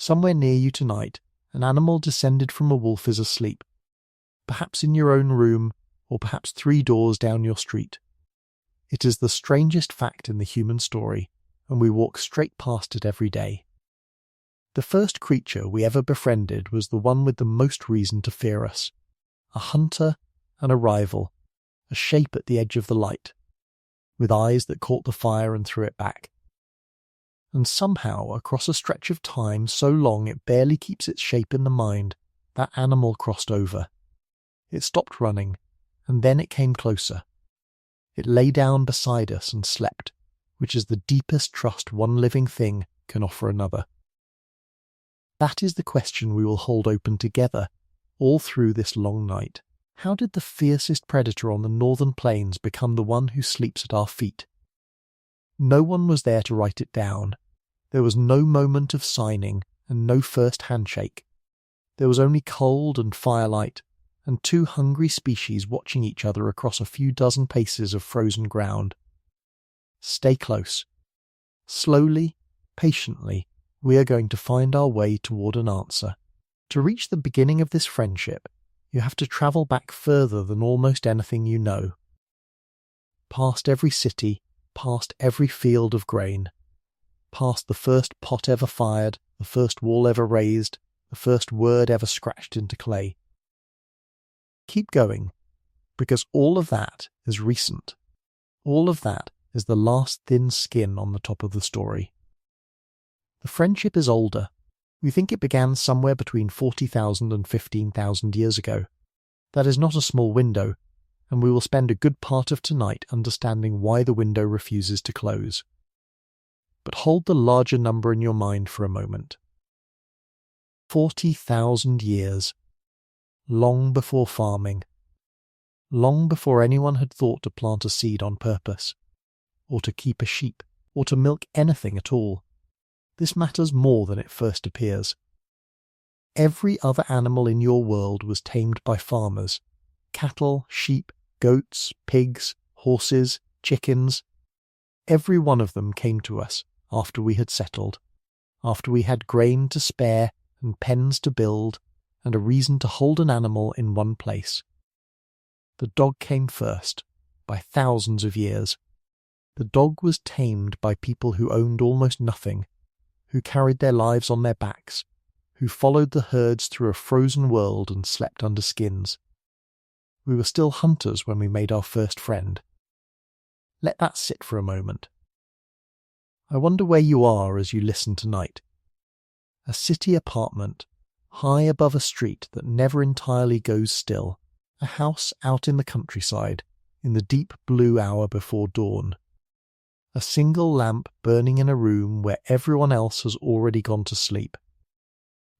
Somewhere near you tonight, an animal descended from a wolf is asleep, perhaps in your own room, or perhaps 3 doors down your street. It is the strangest fact in the human story, and we walk straight past it every day. The first creature we ever befriended was the one with the most reason to fear us, a hunter and a rival, a shape at the edge of the light, with eyes that caught the fire and threw it back. And somehow, across a stretch of time so long it barely keeps its shape in the mind, that animal crossed over. It stopped running, and then it came closer. It lay down beside us and slept, which is the deepest trust one living thing can offer another. That is the question we will hold open together, all through this long night. How did the fiercest predator on the northern plains become the one who sleeps at our feet? No one was there to write it down. There was no moment of signing and no first handshake. There was only cold and firelight, and 2 hungry species watching each other across a few dozen paces of frozen ground. Stay close. Slowly, patiently, we are going to find our way toward an answer. To reach the beginning of this friendship, you have to travel back further than almost anything you know. Past every city, past every field of grain, past the first pot ever fired, the first wall ever raised, the first word ever scratched into clay. Keep going, because all of that is recent. All of that is the last thin skin on the top of the story. The friendship is older. We think it began somewhere between 40,000 and 15,000 years ago. That is not a small window, and we will spend a good part of tonight understanding why the window refuses to close. But hold the larger number in your mind for a moment. 40,000 years. Long before farming. Long before anyone had thought to plant a seed on purpose, or to keep a sheep, or to milk anything at all. This matters more than it first appears. Every other animal in your world was tamed by farmers. Cattle, sheep, goats, pigs, horses, chickens. Every one of them came to us after we had settled, after we had grain to spare and pens to build, and a reason to hold an animal in one place. The dog came first, by thousands of years. The dog was tamed by people who owned almost nothing, who carried their lives on their backs, who followed the herds through a frozen world and slept under skins. We were still hunters when we made our first friend. Let that sit for a moment. I wonder where you are as you listen tonight. A city apartment, high above a street that never entirely goes still, a house out in the countryside, in the deep blue hour before dawn. A single lamp burning in a room where everyone else has already gone to sleep.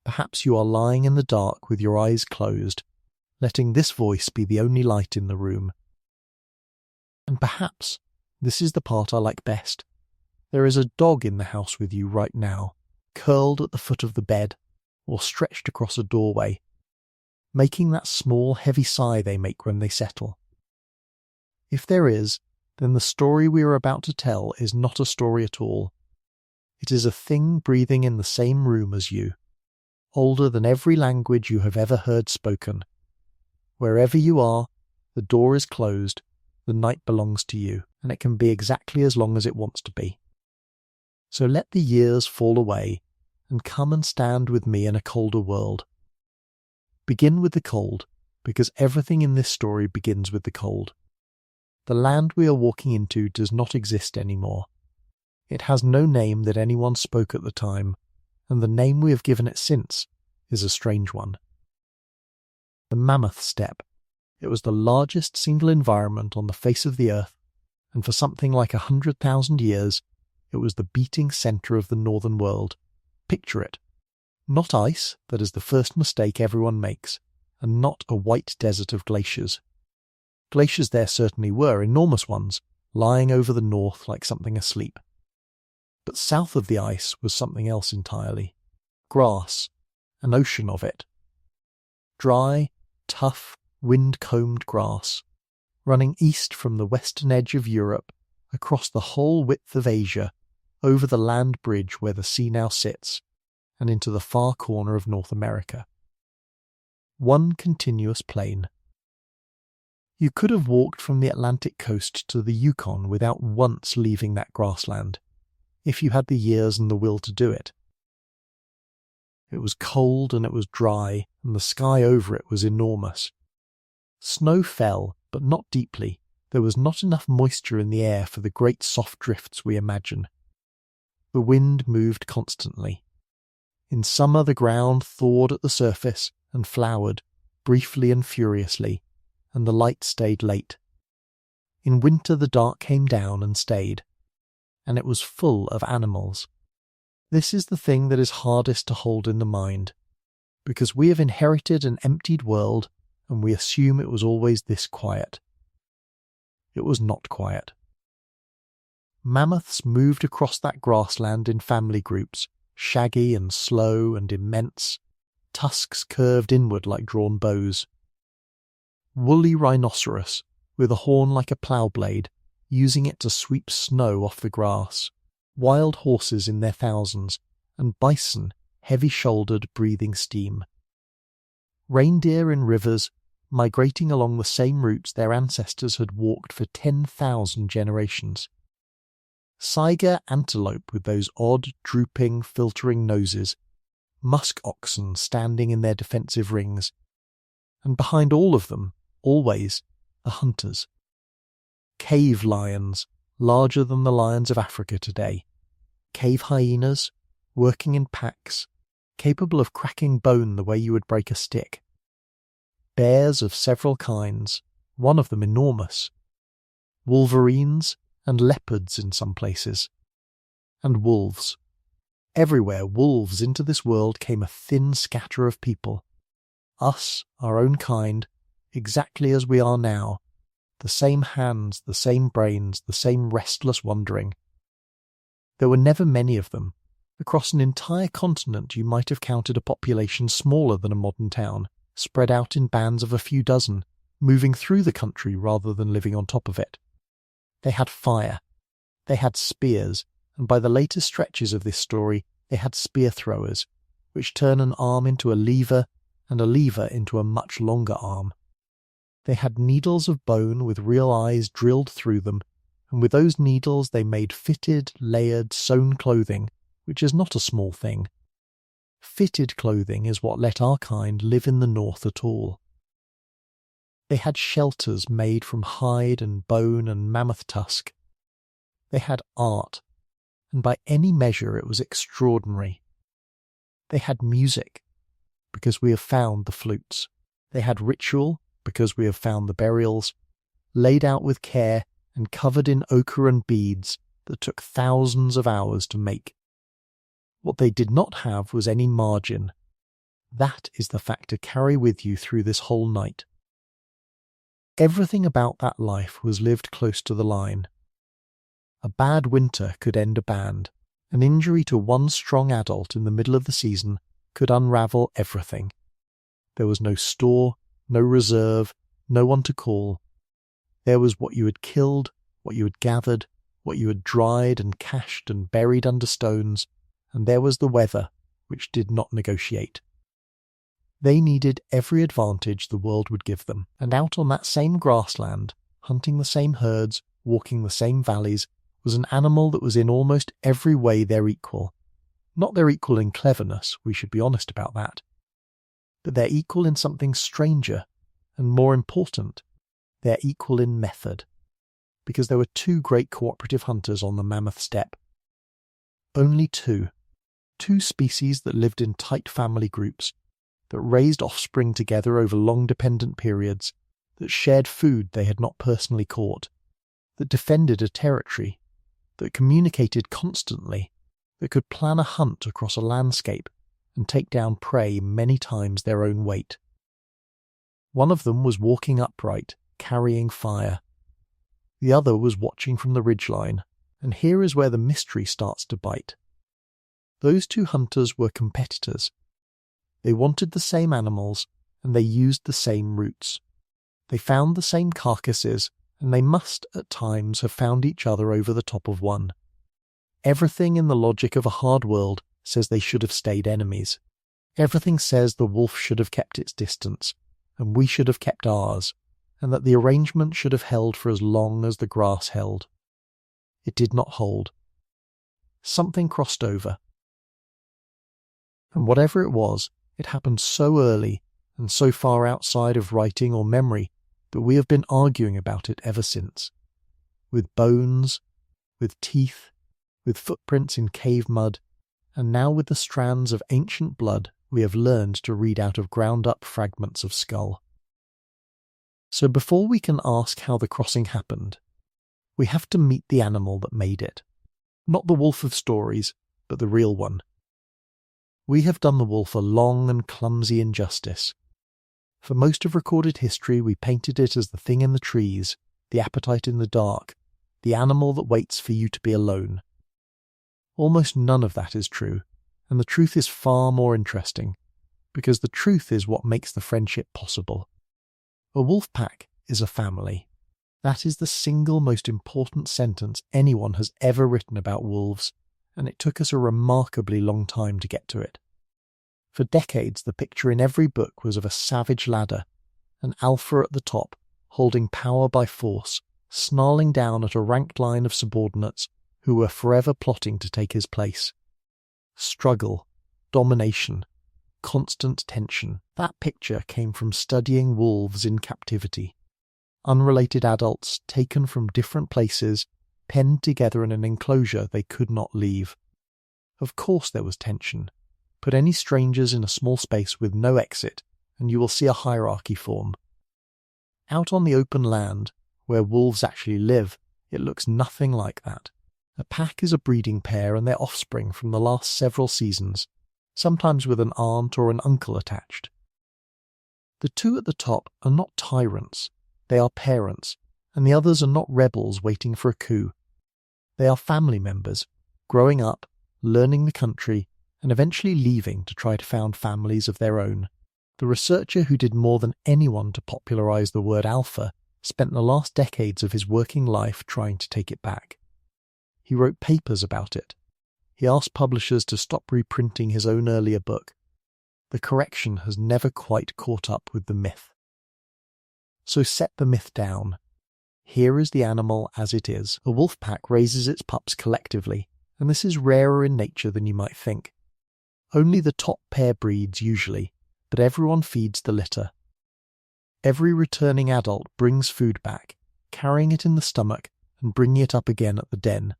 Perhaps you are lying in the dark with your eyes closed, letting this voice be the only light in the room. And perhaps this is the part I like best. There is a dog in the house with you right now, curled at the foot of the bed, or stretched across a doorway, making that small, heavy sigh they make when they settle. If there is, then the story we are about to tell is not a story at all. It is a thing breathing in the same room as you, older than every language you have ever heard spoken. Wherever you are, the door is closed, the night belongs to you, and it can be exactly as long as it wants to be. So let the years fall away, and come and stand with me in a colder world. Begin with the cold, because everything in this story begins with the cold. The land we are walking into does not exist anymore. It has no name that anyone spoke at the time, and the name we have given it since is a strange one. The Mammoth Steppe. It was the largest single environment on the face of the earth, and for something like 100,000 years, it was the beating centre of the northern world. Picture it. Not ice, that is the first mistake everyone makes, and not a white desert of glaciers. Glaciers there certainly were, enormous ones, lying over the north like something asleep. But south of the ice was something else entirely. Grass, an ocean of it. Dry, tough, wind-combed grass, running east from the western edge of Europe, across the whole width of Asia, over the land bridge where the sea now sits, and into the far corner of North America. One continuous plain. You could have walked from the Atlantic coast to the Yukon without once leaving that grassland, if you had the years and the will to do it. It was cold and it was dry, and the sky over it was enormous. Snow fell, but not deeply. There was not enough moisture in the air for the great soft drifts we imagine. The wind moved constantly. In summer the ground thawed at the surface and flowered, briefly and furiously, and the light stayed late. In winter the dark came down and stayed, and it was full of animals. This is the thing that is hardest to hold in the mind, because we have inherited an emptied world and we assume it was always this quiet. It was not quiet. Mammoths moved across that grassland in family groups, shaggy and slow and immense, tusks curved inward like drawn bows. Woolly rhinoceros, with a horn like a plough blade, using it to sweep snow off the grass, wild horses in their thousands, and bison, heavy-shouldered, breathing steam. Reindeer in rivers, migrating along the same routes their ancestors had walked for 10,000 generations. Saiga antelope with those odd, drooping, filtering noses, musk oxen standing in their defensive rings, and behind all of them, always, the hunters. Cave lions, larger than the lions of Africa today. Cave hyenas, working in packs, capable of cracking bone the way you would break a stick. Bears of several kinds, one of them enormous. Wolverines and leopards in some places. And wolves. Everywhere wolves into this world came a thin scatter of people. Us, our own kind, exactly as we are now. The same hands, the same brains, the same restless wandering. There were never many of them. Across an entire continent you might have counted a population smaller than a modern town, spread out in bands of a few dozen, moving through the country rather than living on top of it. They had fire. They had spears, and by the later stretches of this story they had spear throwers, which turn an arm into a lever and a lever into a much longer arm. They had needles of bone with real eyes drilled through them, and with those needles they made fitted, layered, sewn clothing, which is not a small thing. Fitted clothing is what let our kind live in the north at all. They had shelters made from hide and bone and mammoth tusk. They had art, and by any measure it was extraordinary. They had music, because we have found the flutes. They had ritual, because we have found the burials, laid out with care and covered in ochre and beads that took thousands of hours to make. What they did not have was any margin. That is the fact to carry with you through this whole night. Everything about that life was lived close to the line. A bad winter could end a band. An injury to one strong adult in the middle of the season could unravel everything. There was no store, no reserve, no one to call. There was what you had killed, what you had gathered, what you had dried and cached and buried under stones, and there was the weather, which did not negotiate. They needed every advantage the world would give them, and out on that same grassland, hunting the same herds, walking the same valleys, was an animal that was in almost every way their equal. Not their equal in cleverness, we should be honest about that, but their equal in something stranger, and more important, their equal in method, because there were two great cooperative hunters on the mammoth steppe. Only two species that lived in tight family groups, that raised offspring together over long dependent periods, that shared food they had not personally caught, that defended a territory, that communicated constantly, that could plan a hunt across a landscape and take down prey many times their own weight. One of them was walking upright, carrying fire. The other was watching from the ridgeline, and here is where the mystery starts to bite. Those two hunters were competitors. They wanted the same animals, and they used the same routes. They found the same carcasses, and they must, at times, have found each other over the top of one. Everything in the logic of a hard world says they should have stayed enemies. Everything says the wolf should have kept its distance, and we should have kept ours, and that the arrangement should have held for as long as the grass held. It did not hold. Something crossed over. And whatever it was, it happened so early and so far outside of writing or memory that we have been arguing about it ever since. With bones, with teeth, with footprints in cave mud, and now with the strands of ancient blood we have learned to read out of ground-up fragments of skull. So before we can ask how the crossing happened, we have to meet the animal that made it. Not the wolf of stories, but the real one. We have done the wolf a long and clumsy injustice. For most of recorded history we painted it as the thing in the trees, the appetite in the dark, the animal that waits for you to be alone. Almost none of that is true, and the truth is far more interesting, because the truth is what makes the friendship possible. A wolf pack is a family. That is the single most important sentence anyone has ever written about wolves, and it took us a remarkably long time to get to it. For decades the picture in every book was of a savage ladder, an alpha at the top, holding power by force, snarling down at a ranked line of subordinates who were forever plotting to take his place. Struggle, domination, constant tension. That picture came from studying wolves in captivity. Unrelated adults taken from different places, penned together in an enclosure they could not leave. Of course there was tension. Put any strangers in a small space with no exit, and you will see a hierarchy form. Out on the open land, where wolves actually live, it looks nothing like that. A pack is a breeding pair and their offspring from the last several seasons, sometimes with an aunt or an uncle attached. The two at the top are not tyrants, they are parents, and the others are not rebels waiting for a coup. They are family members, growing up, learning the country, and eventually leaving to try to found families of their own. The researcher who did more than anyone to popularize the word alpha spent the last decades of his working life trying to take it back. He wrote papers about it. He asked publishers to stop reprinting his own earlier book. The correction has never quite caught up with the myth. So set the myth down. Here is the animal as it is. A wolf pack raises its pups collectively, and this is rarer in nature than you might think. Only the top pair breeds usually, but everyone feeds the litter. Every returning adult brings food back, carrying it in the stomach and bringing it up again at the den,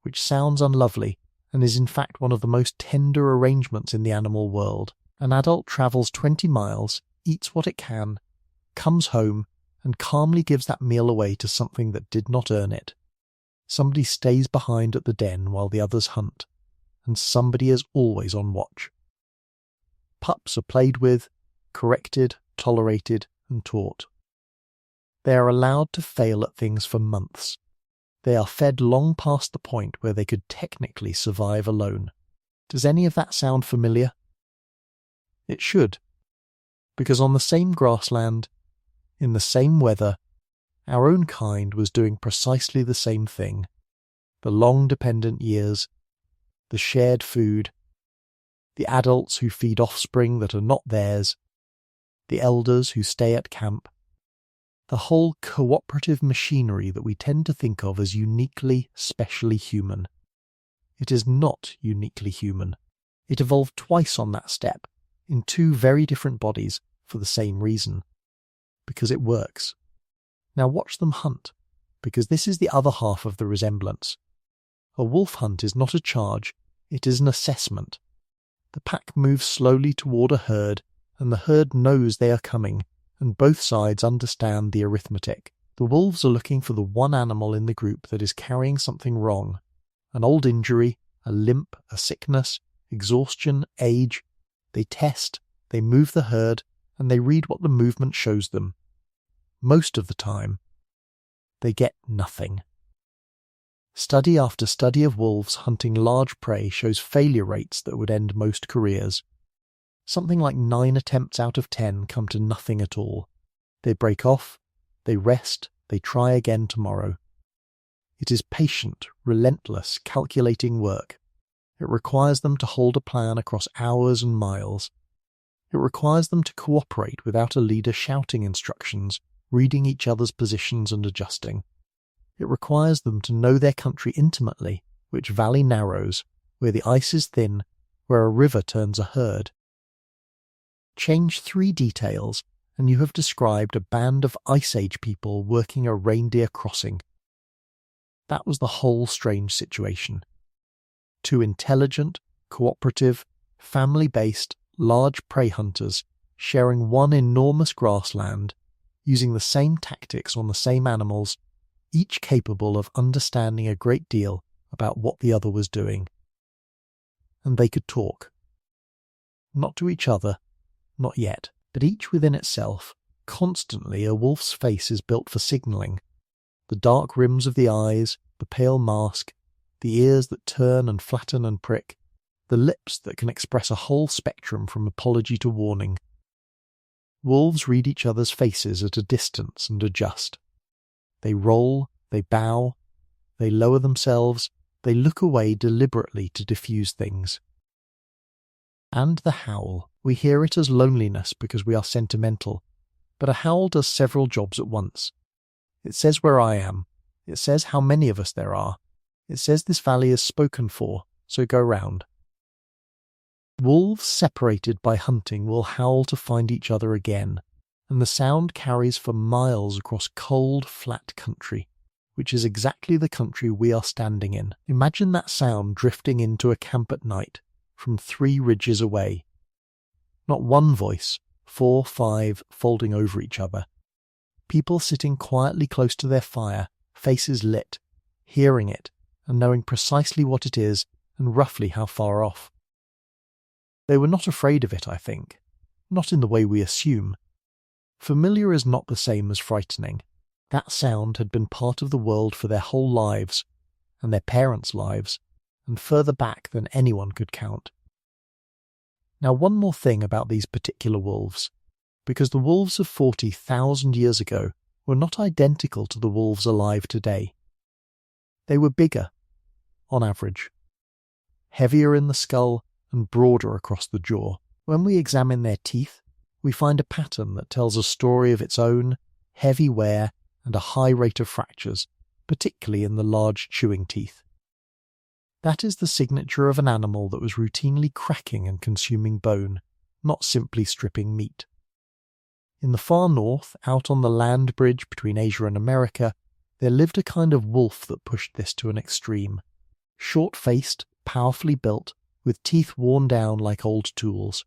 which sounds unlovely and is in fact one of the most tender arrangements in the animal world. An adult travels 20 miles, eats what it can, comes home, and calmly gives that meal away to something that did not earn it. Somebody stays behind at the den while the others hunt, and somebody is always on watch. Pups are played with, corrected, tolerated, and taught. They are allowed to fail at things for months. They are fed long past the point where they could technically survive alone. Does any of that sound familiar? It should, because on the same grassland, in the same weather, our own kind was doing precisely the same thing. The long dependent years, the shared food, the adults who feed offspring that are not theirs, the elders who stay at camp, the whole cooperative machinery that we tend to think of as uniquely, specially human. It is not uniquely human. It evolved twice on that step, in two very different bodies, for the same reason. Because it works. Now watch them hunt, because this is the other half of the resemblance. A wolf hunt is not a charge, it is an assessment. The pack moves slowly toward a herd, and the herd knows they are coming, and both sides understand the arithmetic. The wolves are looking for the one animal in the group that is carrying something wrong. An old injury, a limp, a sickness, exhaustion, age. They test, they move the herd, and they read what the movement shows them. Most of the time, they get nothing. Study after study of wolves hunting large prey shows failure rates that would end most careers. Something like 9 attempts out of 10 come to nothing at all. They break off, they rest, they try again tomorrow. It is patient, relentless, calculating work. It requires them to hold a plan across hours and miles. It requires them to cooperate without a leader shouting instructions, reading each other's positions and adjusting. It requires them to know their country intimately, which valley narrows, where the ice is thin, where a river turns a herd. Change 3 details, and you have described a band of Ice Age people working a reindeer crossing. That was the whole strange situation. 2 intelligent, cooperative, family-based, large prey hunters sharing one enormous grassland, using the same tactics on the same animals, each capable of understanding a great deal about what the other was doing. And they could talk. Not to each other, not yet, but each within itself. Constantly a wolf's face is built for signalling. The dark rims of the eyes, the pale mask, the ears that turn and flatten and prick, the lips that can express a whole spectrum from apology to warning. Wolves read each other's faces at a distance and adjust. They roll, they bow, they lower themselves, they look away deliberately to diffuse things. And the howl. We hear it as loneliness because we are sentimental, but a howl does several jobs at once. It says where I am. It says how many of us there are. It says this valley is spoken for, so go round. Wolves separated by hunting will howl to find each other again, and the sound carries for miles across cold, flat country, which is exactly the country we are standing in. Imagine that sound drifting into a camp at night, from 3 ridges away. Not one voice, 4, 5, folding over each other. People sitting quietly close to their fire, faces lit, hearing it, and knowing precisely what it is and roughly how far off. They were not afraid of it, I think. Not in the way we assume. Familiar is not the same as frightening. That sound had been part of the world for their whole lives, and their parents' lives, and further back than anyone could count. Now, one more thing about these particular wolves, because the wolves of 40,000 years ago were not identical to the wolves alive today. They were bigger, on average, heavier in the skull and broader across the jaw. When we examine their teeth, we find a pattern that tells a story of its own, heavy wear and a high rate of fractures, particularly in the large chewing teeth. That is the signature of an animal that was routinely cracking and consuming bone, not simply stripping meat. In the far north, out on the land bridge between Asia and America, there lived a kind of wolf that pushed this to an extreme. Short-faced, powerfully built, with teeth worn down like old tools.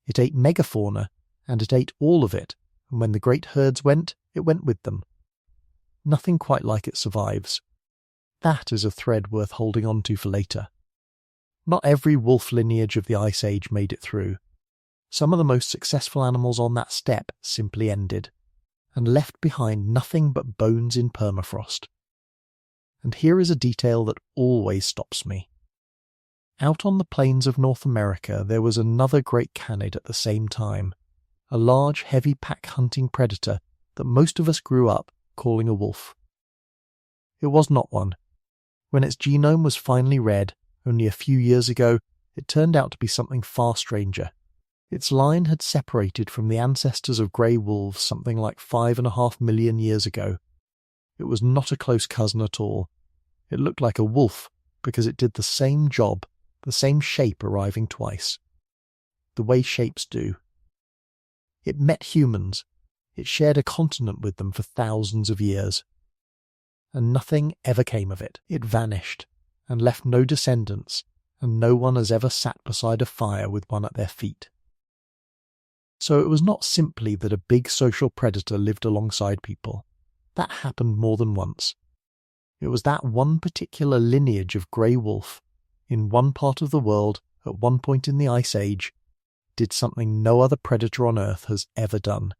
It ate megafauna, and it ate all of it, and when the great herds went, it went with them. Nothing quite like it survives. That is a thread worth holding on to for later. Not every wolf lineage of the Ice Age made it through. Some of the most successful animals on that steppe simply ended, and left behind nothing but bones in permafrost. And here is a detail that always stops me. Out on the plains of North America there was another great canid at the same time, a large heavy pack hunting predator that most of us grew up calling a wolf. It was not one. When its genome was finally read, only a few years ago, it turned out to be something far stranger. Its line had separated from the ancestors of grey wolves something like 5.5 million years ago. It was not a close cousin at all. It looked like a wolf because it did the same job, the same shape arriving twice. The way shapes do. It met humans. It shared a continent with them for thousands of years. And nothing ever came of it. It vanished, and left no descendants, and no one has ever sat beside a fire with one at their feet. So it was not simply that a big social predator lived alongside people. That happened more than once. It was that one particular lineage of grey wolf, in one part of the world, at one point in the Ice Age, did something no other predator on Earth has ever done.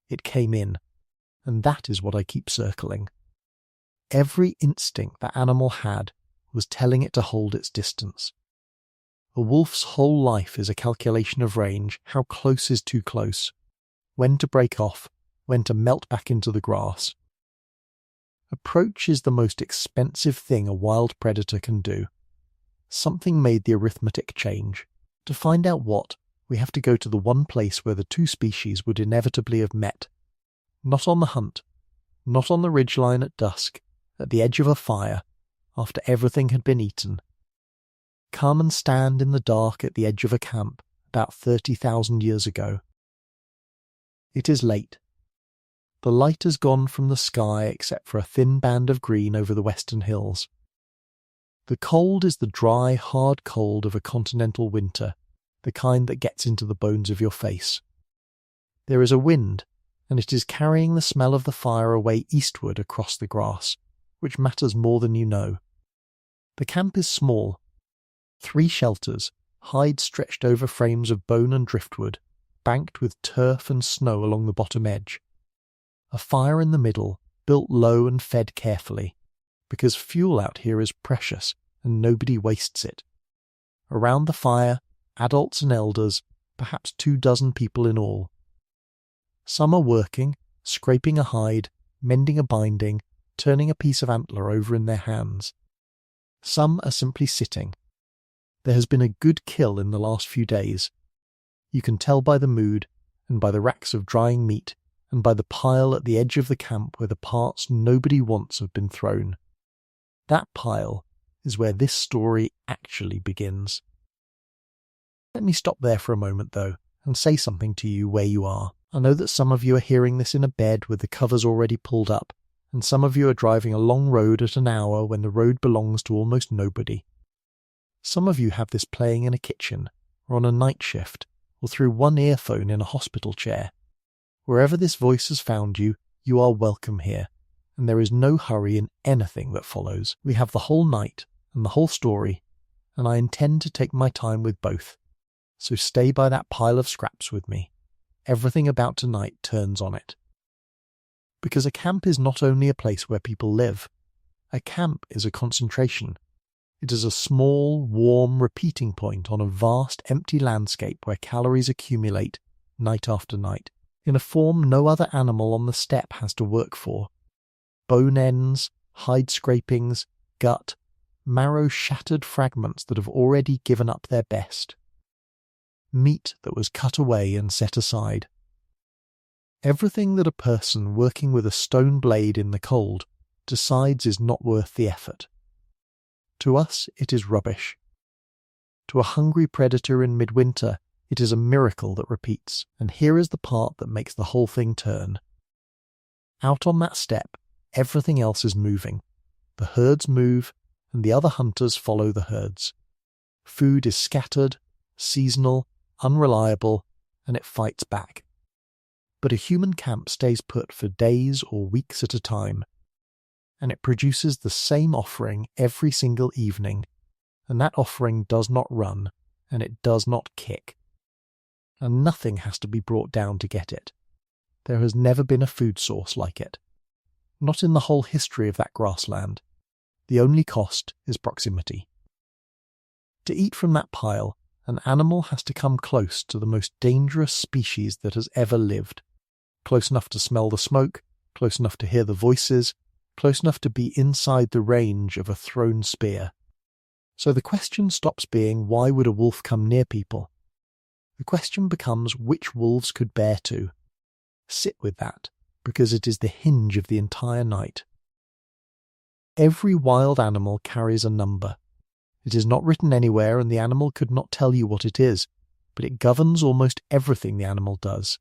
It came in, and that is what I keep circling. Every instinct that animal had was telling it to hold its distance. A wolf's whole life is a calculation of range, how close is too close, when to break off, when to melt back into the grass. Approach is the most expensive thing a wild predator can do. something made the arithmetic change. To find out what, we have to go to the one place where the two species would inevitably have met. Not on the hunt, not on the ridgeline at dusk, at the edge of a fire, after everything had been eaten. Come and stand in the dark at the edge of a camp about 30,000 years ago. It is late. The light has gone from the sky except for a thin band of green over the western hills. The cold is the dry, hard cold of a continental winter, the kind that gets into the bones of your face. There is a wind, and it is carrying the smell of the fire away eastward across the grass, which matters more than you know. The camp is small. 3 shelters, hides stretched over frames of bone and driftwood, banked with turf and snow along the bottom edge. A fire in the middle, built low and fed carefully, because fuel out here is precious and nobody wastes it. Around the fire, adults and elders, perhaps 24 people in all. Some are working, scraping a hide, mending a binding, turning a piece of antler over in their hands. Some are simply sitting. There has been a good kill in the last few days. You can tell by the mood, and by the racks of drying meat, and by the pile at the edge of the camp where the parts nobody wants have been thrown. That pile is where this story actually begins. Let me stop there for a moment, though, and say something to you where you are. I know that some of you are hearing this in a bed with the covers already pulled up, and some of you are driving a long road at an hour when the road belongs to almost nobody. Some of you have this playing in a kitchen, or on a night shift, or through one earphone in a hospital chair. Wherever this voice has found you, you are welcome here, and there is no hurry in anything that follows. We have the whole night and the whole story, and I intend to take my time with both. So stay by that pile of scraps with me. Everything about tonight turns on it. Because a camp is not only a place where people live. A camp is a concentration. It is a small, warm repeating point on a vast, empty landscape where calories accumulate, night after night, in a form no other animal on the steppe has to work for. Bone ends, hide scrapings, gut, marrow-shattered fragments that have already given up their best. Meat that was cut away and set aside. Everything that a person working with a stone blade in the cold decides is not worth the effort. To us, it is rubbish. To a hungry predator in midwinter, it is a miracle that repeats, and here is the part that makes the whole thing turn. Out on that steppe, everything else is moving. The herds move, and the other hunters follow the herds. Food is scattered, seasonal, unreliable, and it fights back. But a human camp stays put for days or weeks at a time, and it produces the same offering every single evening, and that offering does not run, and it does not kick. And nothing has to be brought down to get it. There has never been a food source like it. Not in the whole history of that grassland. The only cost is proximity. To eat from that pile, an animal has to come close to the most dangerous species that has ever lived. Close enough to smell the smoke, close enough to hear the voices, close enough to be inside the range of a thrown spear. So the question stops being, why would a wolf come near people? The question becomes, which wolves could bear to. Sit with that, because it is the hinge of the entire night. Every wild animal carries a number. It is not written anywhere, and the animal could not tell you what it is, but it governs almost everything the animal does.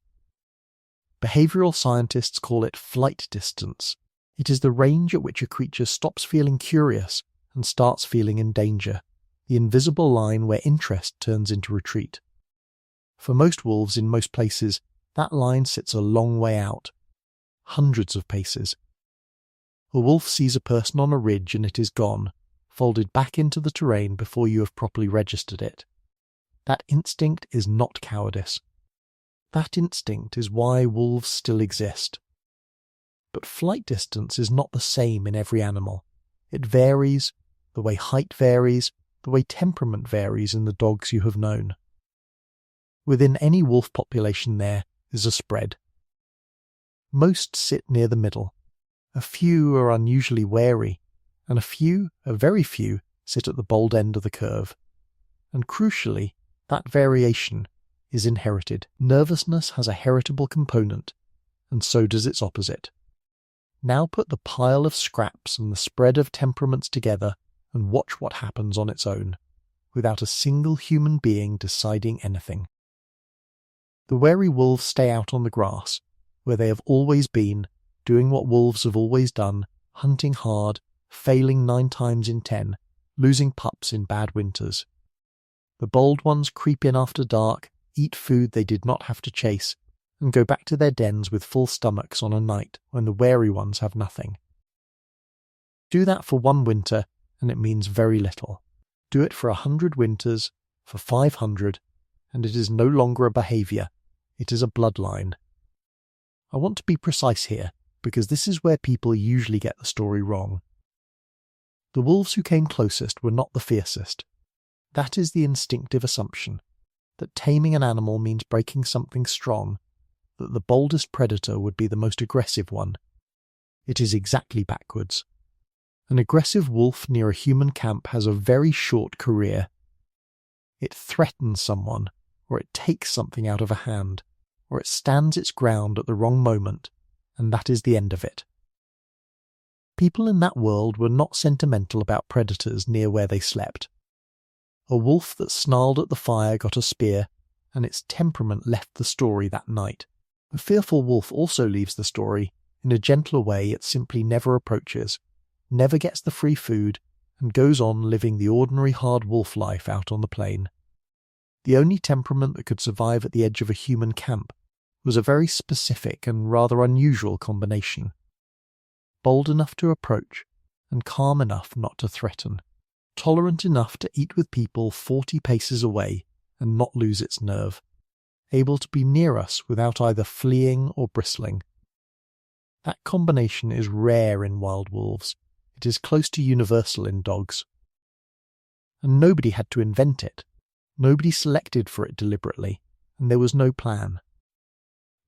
Behavioral scientists call it flight distance. It is the range at which a creature stops feeling curious and starts feeling in danger, the invisible line where interest turns into retreat. For most wolves in most places, that line sits a long way out, hundreds of paces. A wolf sees a person on a ridge and it is gone, folded back into the terrain before you have properly registered it. That instinct is not cowardice. That instinct is why wolves still exist. But flight distance is not the same in every animal. It varies, the way height varies, the way temperament varies in the dogs you have known. Within any wolf population there is a spread. Most sit near the middle. A few are unusually wary, and a very few, sit at the bold end of the curve. And crucially, that variation is inherited. Nervousness has a heritable component, and so does its opposite. Now put the pile of scraps and the spread of temperaments together and watch what happens on its own, without a single human being deciding anything. The wary wolves stay out on the grass, where they have always been, doing what wolves have always done, hunting hard, failing 9 times in 10, losing pups in bad winters. The bold ones creep in after dark, eat food they did not have to chase, and go back to their dens with full stomachs on a night when the wary ones have nothing. Do that for 1 winter, and it means very little. Do it for 100 winters, for 500, and it is no longer a behaviour, it is a bloodline. I want to be precise here, because this is where people usually get the story wrong. The wolves who came closest were not the fiercest. That is the instinctive assumption, that taming an animal means breaking something strong, that the boldest predator would be the most aggressive one. It is exactly backwards. An aggressive wolf near a human camp has a very short career. It threatens someone, or it takes something out of a hand, or it stands its ground at the wrong moment, and that is the end of it. People in that world were not sentimental about predators near where they slept. A wolf that snarled at the fire got a spear, and its temperament left the story that night. The fearful wolf also leaves the story in a gentler way it simply never approaches, never gets the free food, and goes on living the ordinary hard wolf life out on the plain. The only temperament that could survive at the edge of a human camp was a very specific and rather unusual combination. Bold enough to approach, and calm enough not to threaten. Tolerant enough to eat with people 40 paces away and not lose its nerve. Able to be near us without either fleeing or bristling. That combination is rare in wild wolves. It is close to universal in dogs. And nobody had to invent it. Nobody selected for it deliberately, and there was no plan.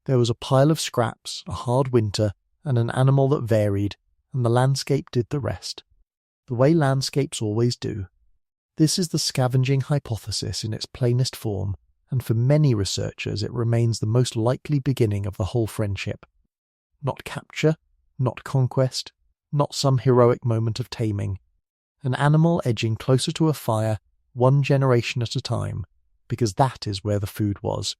There was a pile of scraps, a hard winter, and an animal that varied, and the landscape did the rest. The way landscapes always do. This is the scavenging hypothesis in its plainest form, and for many researchers it remains the most likely beginning of the whole friendship. Not capture, not conquest, not some heroic moment of taming. An animal edging closer to a fire, 1 generation at a time, because that is where the food was.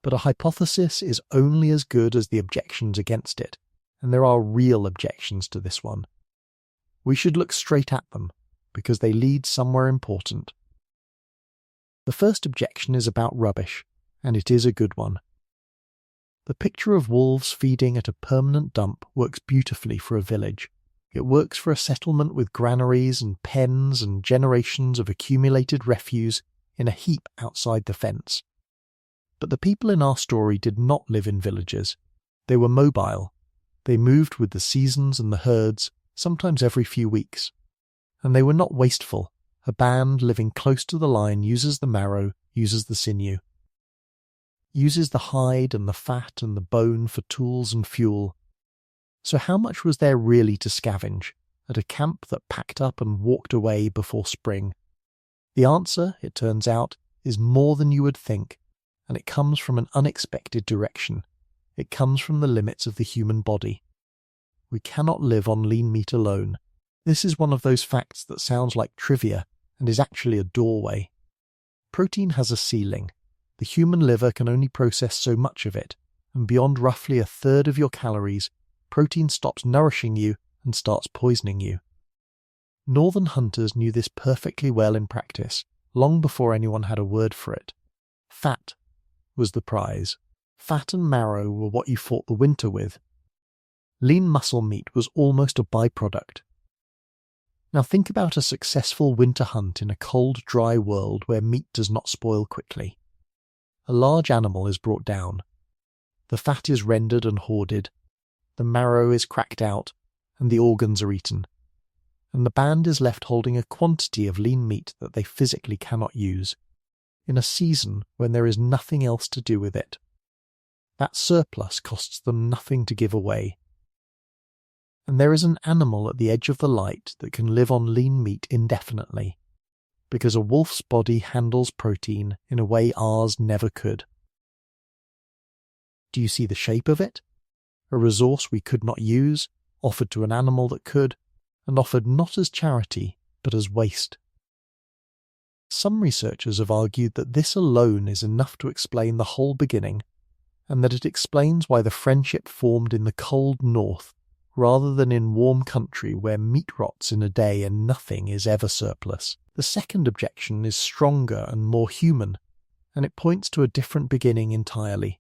But a hypothesis is only as good as the objections against it, and there are real objections to this one. We should look straight at them, because they lead somewhere important. The first objection is about rubbish, and it is a good one. The picture of wolves feeding at a permanent dump works beautifully for a village. It works for a settlement with granaries and pens and generations of accumulated refuse in a heap outside the fence. But the people in our story did not live in villages. They were mobile. They moved with the seasons and the herds, sometimes every few weeks. And they were not wasteful. A band living close to the line uses the marrow, uses the sinew. Uses the hide and the fat and the bone for tools and fuel. So how much was there really to scavenge, at a camp that packed up and walked away before spring? The answer, it turns out, is more than you would think, and it comes from an unexpected direction. It comes from the limits of the human body. We cannot live on lean meat alone. This is one of those facts that sounds like trivia and is actually a doorway. Protein has a ceiling. The human liver can only process so much of it, and beyond roughly 1/3 of your calories, protein stops nourishing you and starts poisoning you. Northern hunters knew this perfectly well in practice, long before anyone had a word for it. Fat was the prize. Fat and marrow were what you fought the winter with. Lean muscle meat was almost a byproduct. Now think about a successful winter hunt in a cold, dry world where meat does not spoil quickly. A large animal is brought down. The fat is rendered and hoarded. The marrow is cracked out, and the organs are eaten. And the band is left holding a quantity of lean meat that they physically cannot use, in a season when there is nothing else to do with it. That surplus costs them nothing to give away. And there is an animal at the edge of the light that can live on lean meat indefinitely, because a wolf's body handles protein in a way ours never could. Do you see the shape of it? A resource we could not use, offered to an animal that could, and offered not as charity, but as waste. Some researchers have argued that this alone is enough to explain the whole beginning, and that it explains why the friendship formed in the cold north, rather than in warm country where meat rots in a day and nothing is ever surplus. The second objection is stronger and more human, and it points to a different beginning entirely.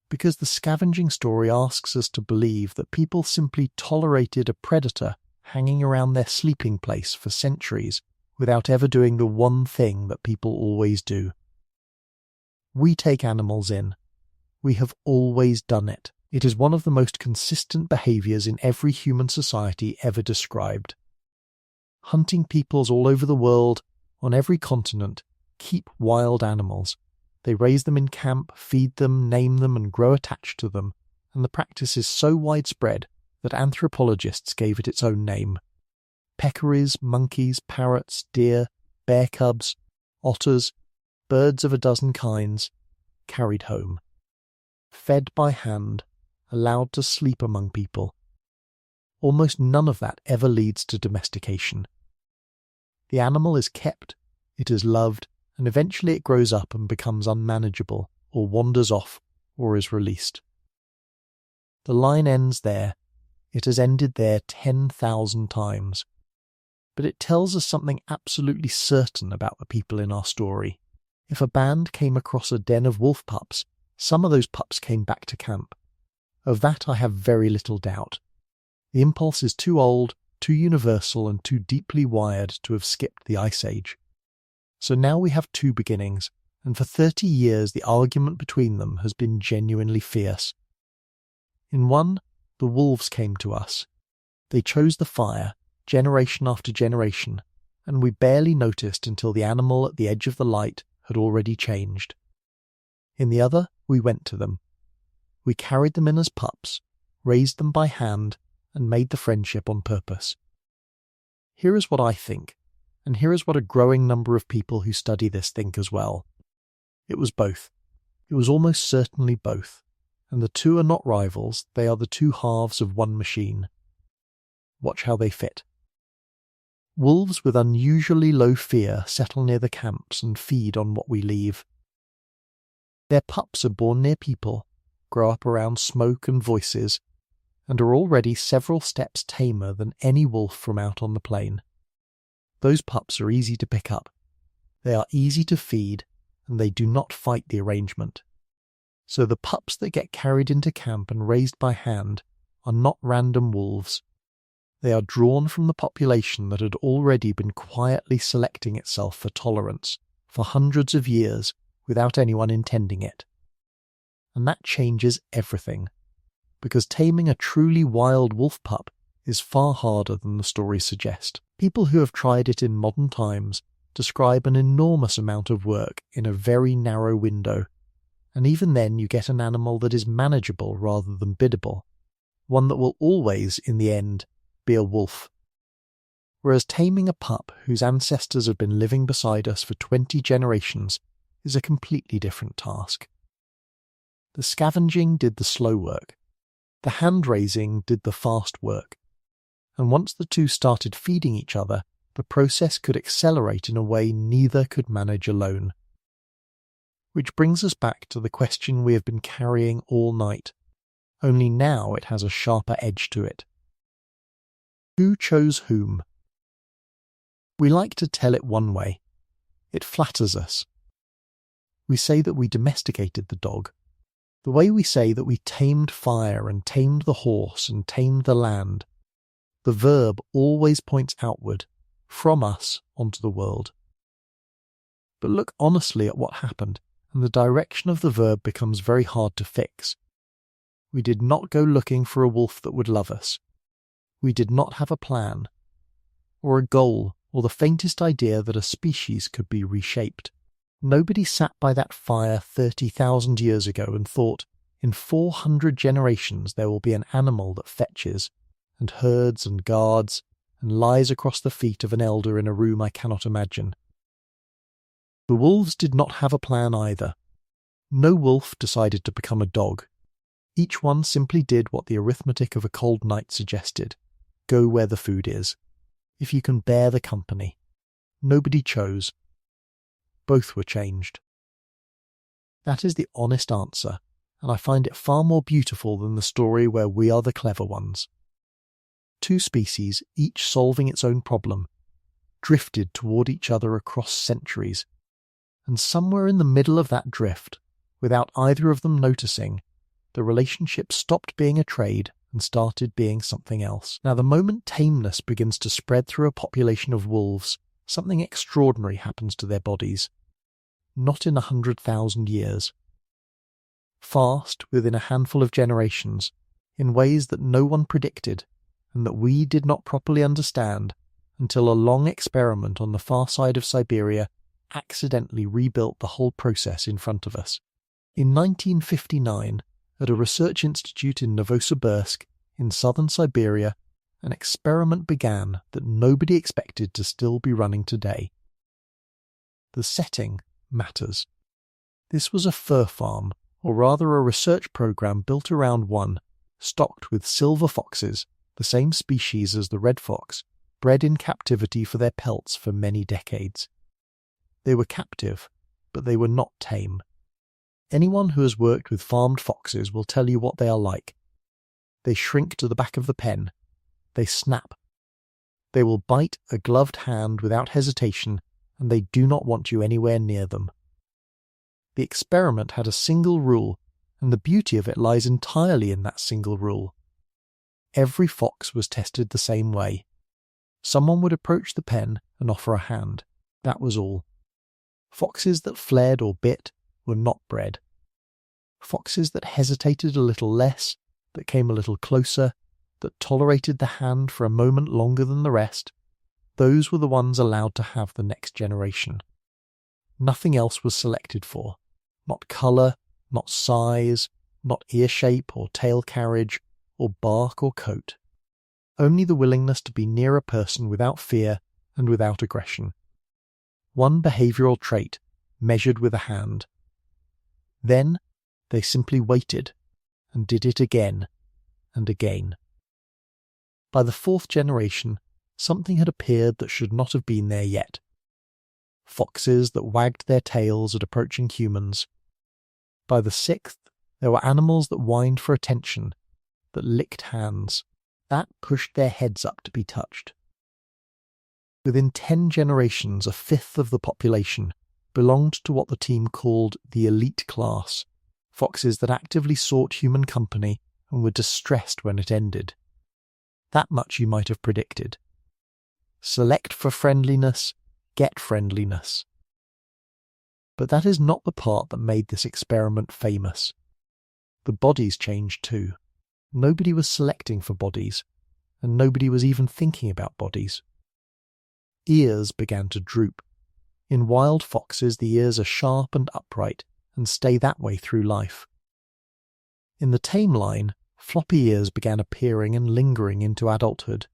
Because the scavenging story asks us to believe that people simply tolerated a predator hanging around their sleeping place for centuries without ever doing the one thing that people always do. We take animals in. We have always done it. It is one of the most consistent behaviours in every human society ever described. Hunting peoples all over the world, on every continent, keep wild animals. They raise them in camp, feed them, name them, and grow attached to them, and the practice is so widespread that anthropologists gave it its own name. Peccaries, monkeys, parrots, deer, bear cubs, otters, birds of a dozen kinds, carried home. Fed by hand, allowed to sleep among people. Almost none of that ever leads to domestication. The animal is kept, it is loved, and eventually it grows up and becomes unmanageable, or wanders off, or is released. The line ends there. It has ended there 10,000 times. But it tells us something absolutely certain about the people in our story. If a band came across a den of wolf pups, some of those pups came back to camp. Of that I have very little doubt. The impulse is too old, too universal, and too deeply wired to have skipped the Ice Age. So now we have two beginnings, and for 30 years the argument between them has been genuinely fierce. In one, the wolves came to us. They chose the fire, generation after generation, and we barely noticed until the animal at the edge of the light had already changed. In the other, we went to them. We carried them in as pups, raised them by hand, and made the friendship on purpose. Here is what I think, and here is what a growing number of people who study this think as well. It was both. It was almost certainly both, and the two are not rivals, they are the two halves of one machine. Watch how they fit. Wolves with unusually low fear settle near the camps and feed on what we leave. Their pups are born near people, grow up around smoke and voices, and are already several steps tamer than any wolf from out on the plain. Those pups are easy to pick up. They are easy to feed, and they do not fight the arrangement. So the pups that get carried into camp and raised by hand are not random wolves. They are drawn from the population that had already been quietly selecting itself for tolerance for hundreds of years without anyone intending it. And that changes everything, because taming a truly wild wolf pup is far harder than the stories suggest. People who have tried it in modern times describe an enormous amount of work in a very narrow window, and even then you get an animal that is manageable rather than biddable, one that will always, in the end, be a wolf. Whereas taming a pup whose ancestors have been living beside us for 20 generations is a completely different task. The scavenging did the slow work. The hand-raising did the fast work. And once the two started feeding each other, the process could accelerate in a way neither could manage alone. Which brings us back to the question we have been carrying all night, only now it has a sharper edge to it. Who chose whom? We like to tell it one way. It flatters us. We say that we domesticated the dog, the way we say that we tamed fire and tamed the horse and tamed the land. The verb always points outward, from us onto the world. But look honestly at what happened, and the direction of the verb becomes very hard to fix. We did not go looking for a wolf that would love us. We did not have a plan, or a goal, or the faintest idea that a species could be reshaped. Nobody sat by that fire 30,000 years ago and thought, in 400 generations there will be an animal that fetches, and herds and guards, and lies across the feet of an elder in a room I cannot imagine. The wolves did not have a plan either. No wolf decided to become a dog. Each one simply did what the arithmetic of a cold night suggested. Go where the food is. If you can bear the company. Nobody chose. Both were changed. That is the honest answer, and I find it far more beautiful than the story where we are the clever ones. Two species, each solving its own problem, drifted toward each other across centuries, and somewhere in the middle of that drift, without either of them noticing, the relationship stopped being a trade and started being something else. Now, the moment tameness begins to spread through a population of wolves, something extraordinary happens to their bodies. Not in 100,000 years. Fast, within a handful of generations, in ways that no one predicted, and that we did not properly understand until a long experiment on the far side of Siberia accidentally rebuilt the whole process in front of us. In 1959, at a research institute in Novosibirsk, in southern Siberia, an experiment began that nobody expected to still be running today. The setting matters. This was a fur farm, or rather a research program built around one, stocked with silver foxes, the same species as the red fox, bred in captivity for their pelts for many decades. They were captive, but they were not tame. Anyone who has worked with farmed foxes will tell you what they are like. They shrink to the back of the pen. They snap. They will bite a gloved hand without hesitation, and they do not want you anywhere near them. The experiment had a single rule, and the beauty of it lies entirely in that single rule. Every fox was tested the same way. Someone would approach the pen and offer a hand. That was all. Foxes that fled or bit were not bred. Foxes that hesitated a little less, that came a little closer, that tolerated the hand for a moment longer than the rest, those were the ones allowed to have the next generation. Nothing else was selected for. Not colour, not size, not ear shape or tail carriage, or bark or coat. Only the willingness to be near a person without fear and without aggression. One behavioural trait, measured with a hand. Then they simply waited, and did it again and again. By the fourth generation, something had appeared that should not have been there yet. Foxes that wagged their tails at approaching humans. By the sixth, there were animals that whined for attention, that licked hands, that pushed their heads up to be touched. Within 10 generations, a fifth of the population belonged to what the team called the elite class, foxes that actively sought human company and were distressed when it ended. That much you might have predicted. Select for friendliness, get friendliness. But that is not the part that made this experiment famous. The bodies changed too. Nobody was selecting for bodies, and nobody was even thinking about bodies. Ears began to droop. In wild foxes, the ears are sharp and upright, and stay that way through life. In the tame line, floppy ears began appearing and lingering into adulthood.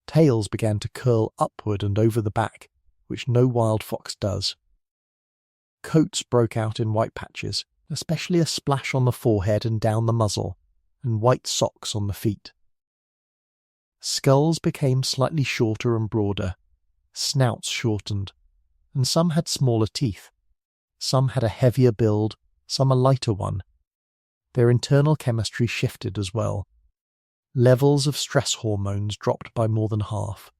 Tails began to curl upward and over the back, which no wild fox does. Coats broke out in white patches, especially a splash on the forehead and down the muzzle, and white socks on the feet. Skulls became slightly shorter and broader, snouts shortened, and some had smaller teeth. Some had a heavier build, some a lighter one. Their internal chemistry shifted as well. Levels of stress hormones dropped by more than half.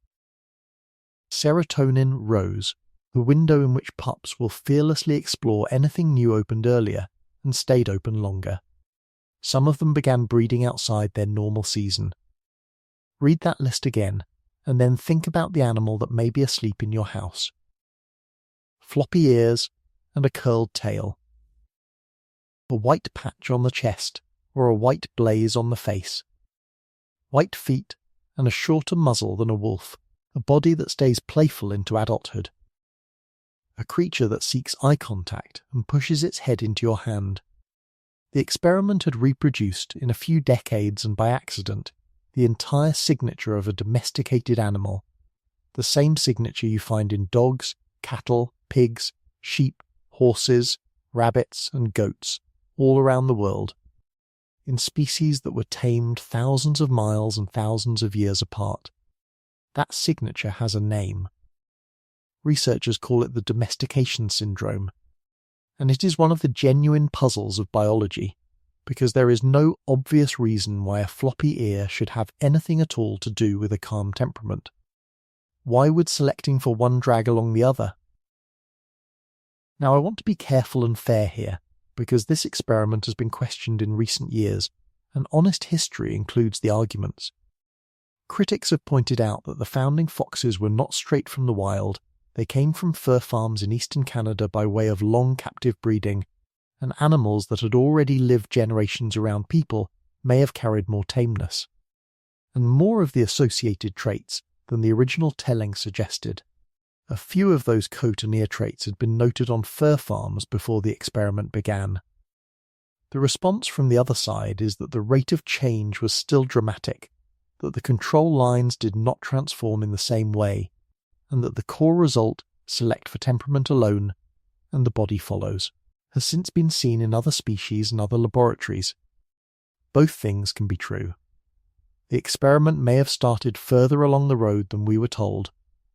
Serotonin rose, the window in which pups will fearlessly explore anything new opened earlier and stayed open longer. Some of them began breeding outside their normal season. Read that list again, and then think about the animal that may be asleep in your house. Floppy ears and a curled tail. A white patch on the chest or a white blaze on the face. White feet and a shorter muzzle than a wolf, a body that stays playful into adulthood. A creature that seeks eye contact and pushes its head into your hand. The experiment had reproduced, in a few decades and by accident, the entire signature of a domesticated animal, the same signature you find in dogs, cattle, pigs, sheep, horses, rabbits, and goats all around the world, in species that were tamed thousands of miles and thousands of years apart. That signature has a name. Researchers call it the domestication syndrome, and it is one of the genuine puzzles of biology, because there is no obvious reason why a floppy ear should have anything at all to do with a calm temperament. Why would selecting for one drag along the other? Now, I want to be careful and fair here, because this experiment has been questioned in recent years, and honest history includes the arguments. Critics have pointed out that the founding foxes were not straight from the wild. They came from fur farms in eastern Canada by way of long captive breeding, and animals that had already lived generations around people may have carried more tameness, and more of the associated traits than the original telling suggested. A few of those coat and ear traits had been noted on fur farms before the experiment began. The response from the other side is that the rate of change was still dramatic, that the control lines did not transform in the same way, and that the core result, select for temperament alone, and the body follows, has since been seen in other species and other laboratories. Both things can be true. The experiment may have started further along the road than we were told,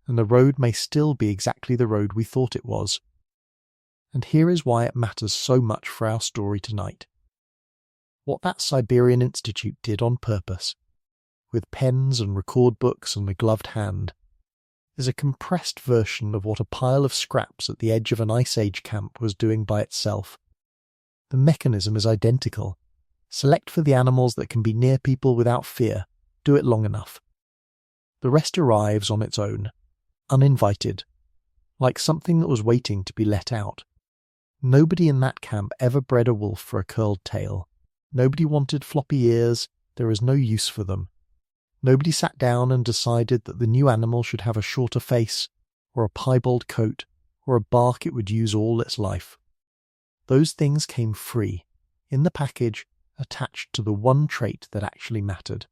and the road may still be exactly the road we thought it was. And here is why it matters so much for our story tonight. What that Siberian Institute did on purpose, with pens and record books and a gloved hand, is a compressed version of what a pile of scraps at the edge of an Ice Age camp was doing by itself. The mechanism is identical. Select for the animals that can be near people without fear. Do it long enough. The rest arrives on its own, uninvited, like something that was waiting to be let out. Nobody in that camp ever bred a wolf for a curled tail. Nobody wanted floppy ears. There is no use for them. Nobody sat down and decided that the new animal should have a shorter face, or a piebald coat, or a bark it would use all its life. Those things came free, in the package, attached to the one trait that actually mattered.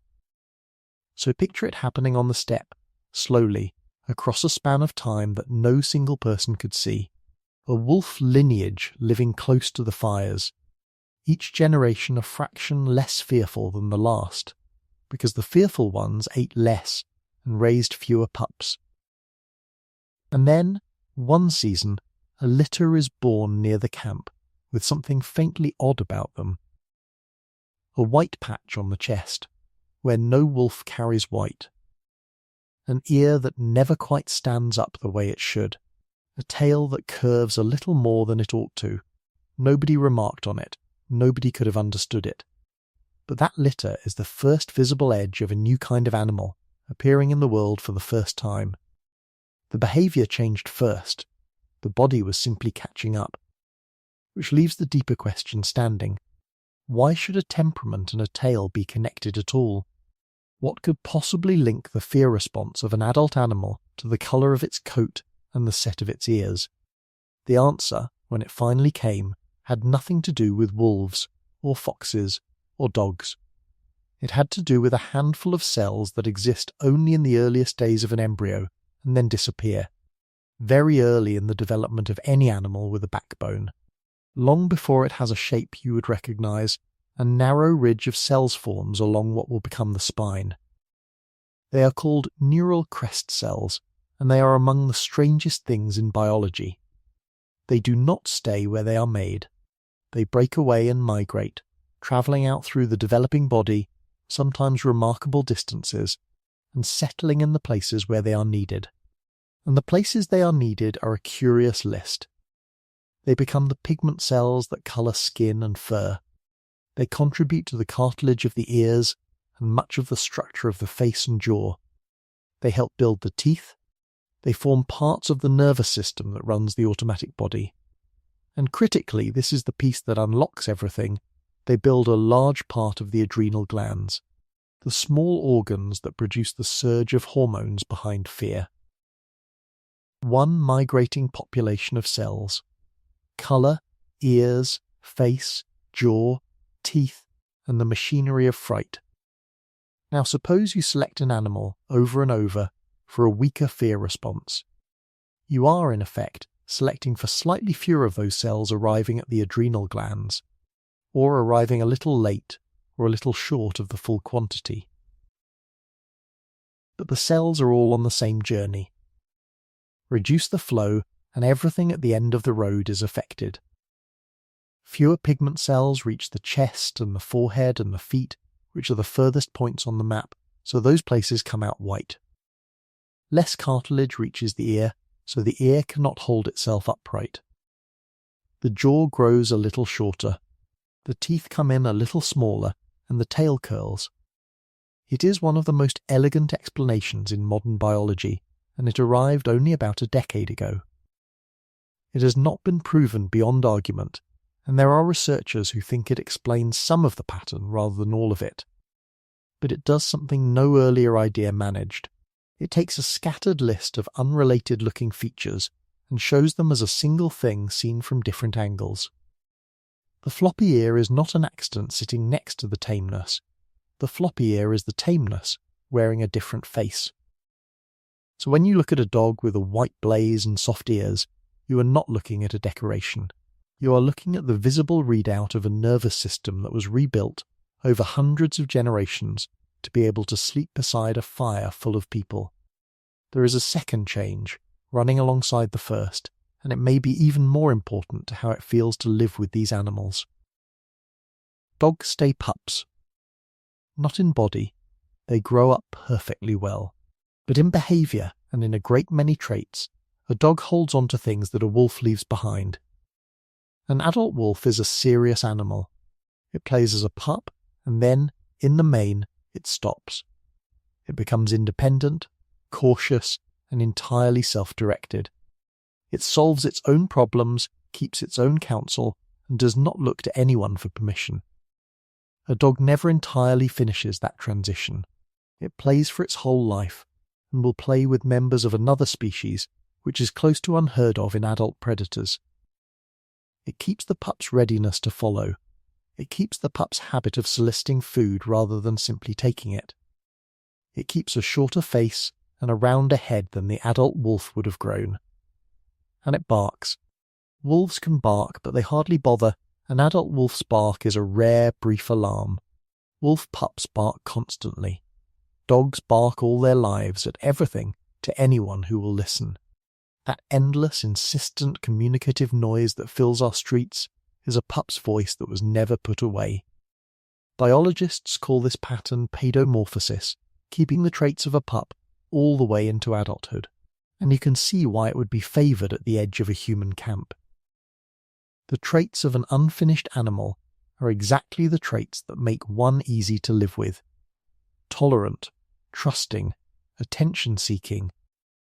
So picture it happening on the steppe, slowly, across a span of time that no single person could see. A wolf lineage living close to the fires, each generation a fraction less fearful than the last, because the fearful ones ate less and raised fewer pups. And then, one season, a litter is born near the camp, with something faintly odd about them. A white patch on the chest, where no wolf carries white. An ear that never quite stands up the way it should. A tail that curves a little more than it ought to. Nobody remarked on it. Nobody could have understood it. But that litter is the first visible edge of a new kind of animal, appearing in the world for the first time. The behaviour changed first. The body was simply catching up. Which leaves the deeper question standing. Why should a temperament and a tail be connected at all? What could possibly link the fear response of an adult animal to the colour of its coat and the set of its ears? The answer, when it finally came, had nothing to do with wolves, or foxes, or dogs. It had to do with a handful of cells that exist only in the earliest days of an embryo and then disappear, very early in the development of any animal with a backbone. Long before it has a shape you would recognise, a narrow ridge of cells forms along what will become the spine. They are called neural crest cells, and they are among the strangest things in biology. They do not stay where they are made. They break away and migrate, travelling out through the developing body, sometimes remarkable distances, and settling in the places where they are needed. And the places they are needed are a curious list. They become the pigment cells that colour skin and fur. They contribute to the cartilage of the ears and much of the structure of the face and jaw. They help build the teeth. They form parts of the nervous system that runs the automatic body. And critically, this is the piece that unlocks everything. They build a large part of the adrenal glands, the small organs that produce the surge of hormones behind fear. One migrating population of cells. Colour, ears, face, jaw, teeth, and the machinery of fright. Now suppose you select an animal over and over for a weaker fear response. You are, in effect, selecting for slightly fewer of those cells arriving at the adrenal glands, or arriving a little late or a little short of the full quantity. But the cells are all on the same journey. Reduce the flow and everything at the end of the road is affected. Fewer pigment cells reach the chest and the forehead and the feet, which are the furthest points on the map, so those places come out white. Less cartilage reaches the ear, so the ear cannot hold itself upright. The jaw grows a little shorter, the teeth come in a little smaller, and the tail curls. It is one of the most elegant explanations in modern biology, and it arrived only about a decade ago. It has not been proven beyond argument, and there are researchers who think it explains some of the pattern rather than all of it. But it does something no earlier idea managed. It takes a scattered list of unrelated-looking features and shows them as a single thing seen from different angles. The floppy ear is not an accident sitting next to the tameness. The floppy ear is the tameness, wearing a different face. So when you look at a dog with a white blaze and soft ears, you are not looking at a decoration. You are looking at the visible readout of a nervous system that was rebuilt over hundreds of generations to be able to sleep beside a fire full of people. There is a second change, running alongside the first, and it may be even more important to how it feels to live with these animals. Dogs stay pups. Not in body, they grow up perfectly well. But in behaviour, and in a great many traits, a dog holds on to things that a wolf leaves behind. An adult wolf is a serious animal. It plays as a pup, and then, in the main, it stops. It becomes independent, cautious, and entirely self-directed. It solves its own problems, keeps its own counsel, and does not look to anyone for permission. A dog never entirely finishes that transition. It plays for its whole life, and will play with members of another species, which is close to unheard of in adult predators. It keeps the pup's readiness to follow. It keeps the pup's habit of soliciting food rather than simply taking it. It keeps a shorter face and a rounder head than the adult wolf would have grown. And it barks. Wolves can bark, but they hardly bother. An adult wolf's bark is a rare, brief alarm. Wolf pups bark constantly. Dogs bark all their lives at everything to anyone who will listen. That endless, insistent, communicative noise that fills our streets is a pup's voice that was never put away. Biologists call this pattern paidomorphosis, keeping the traits of a pup all the way into adulthood, and you can see why it would be favoured at the edge of a human camp. The traits of an unfinished animal are exactly the traits that make one easy to live with. Tolerant, trusting, attention-seeking,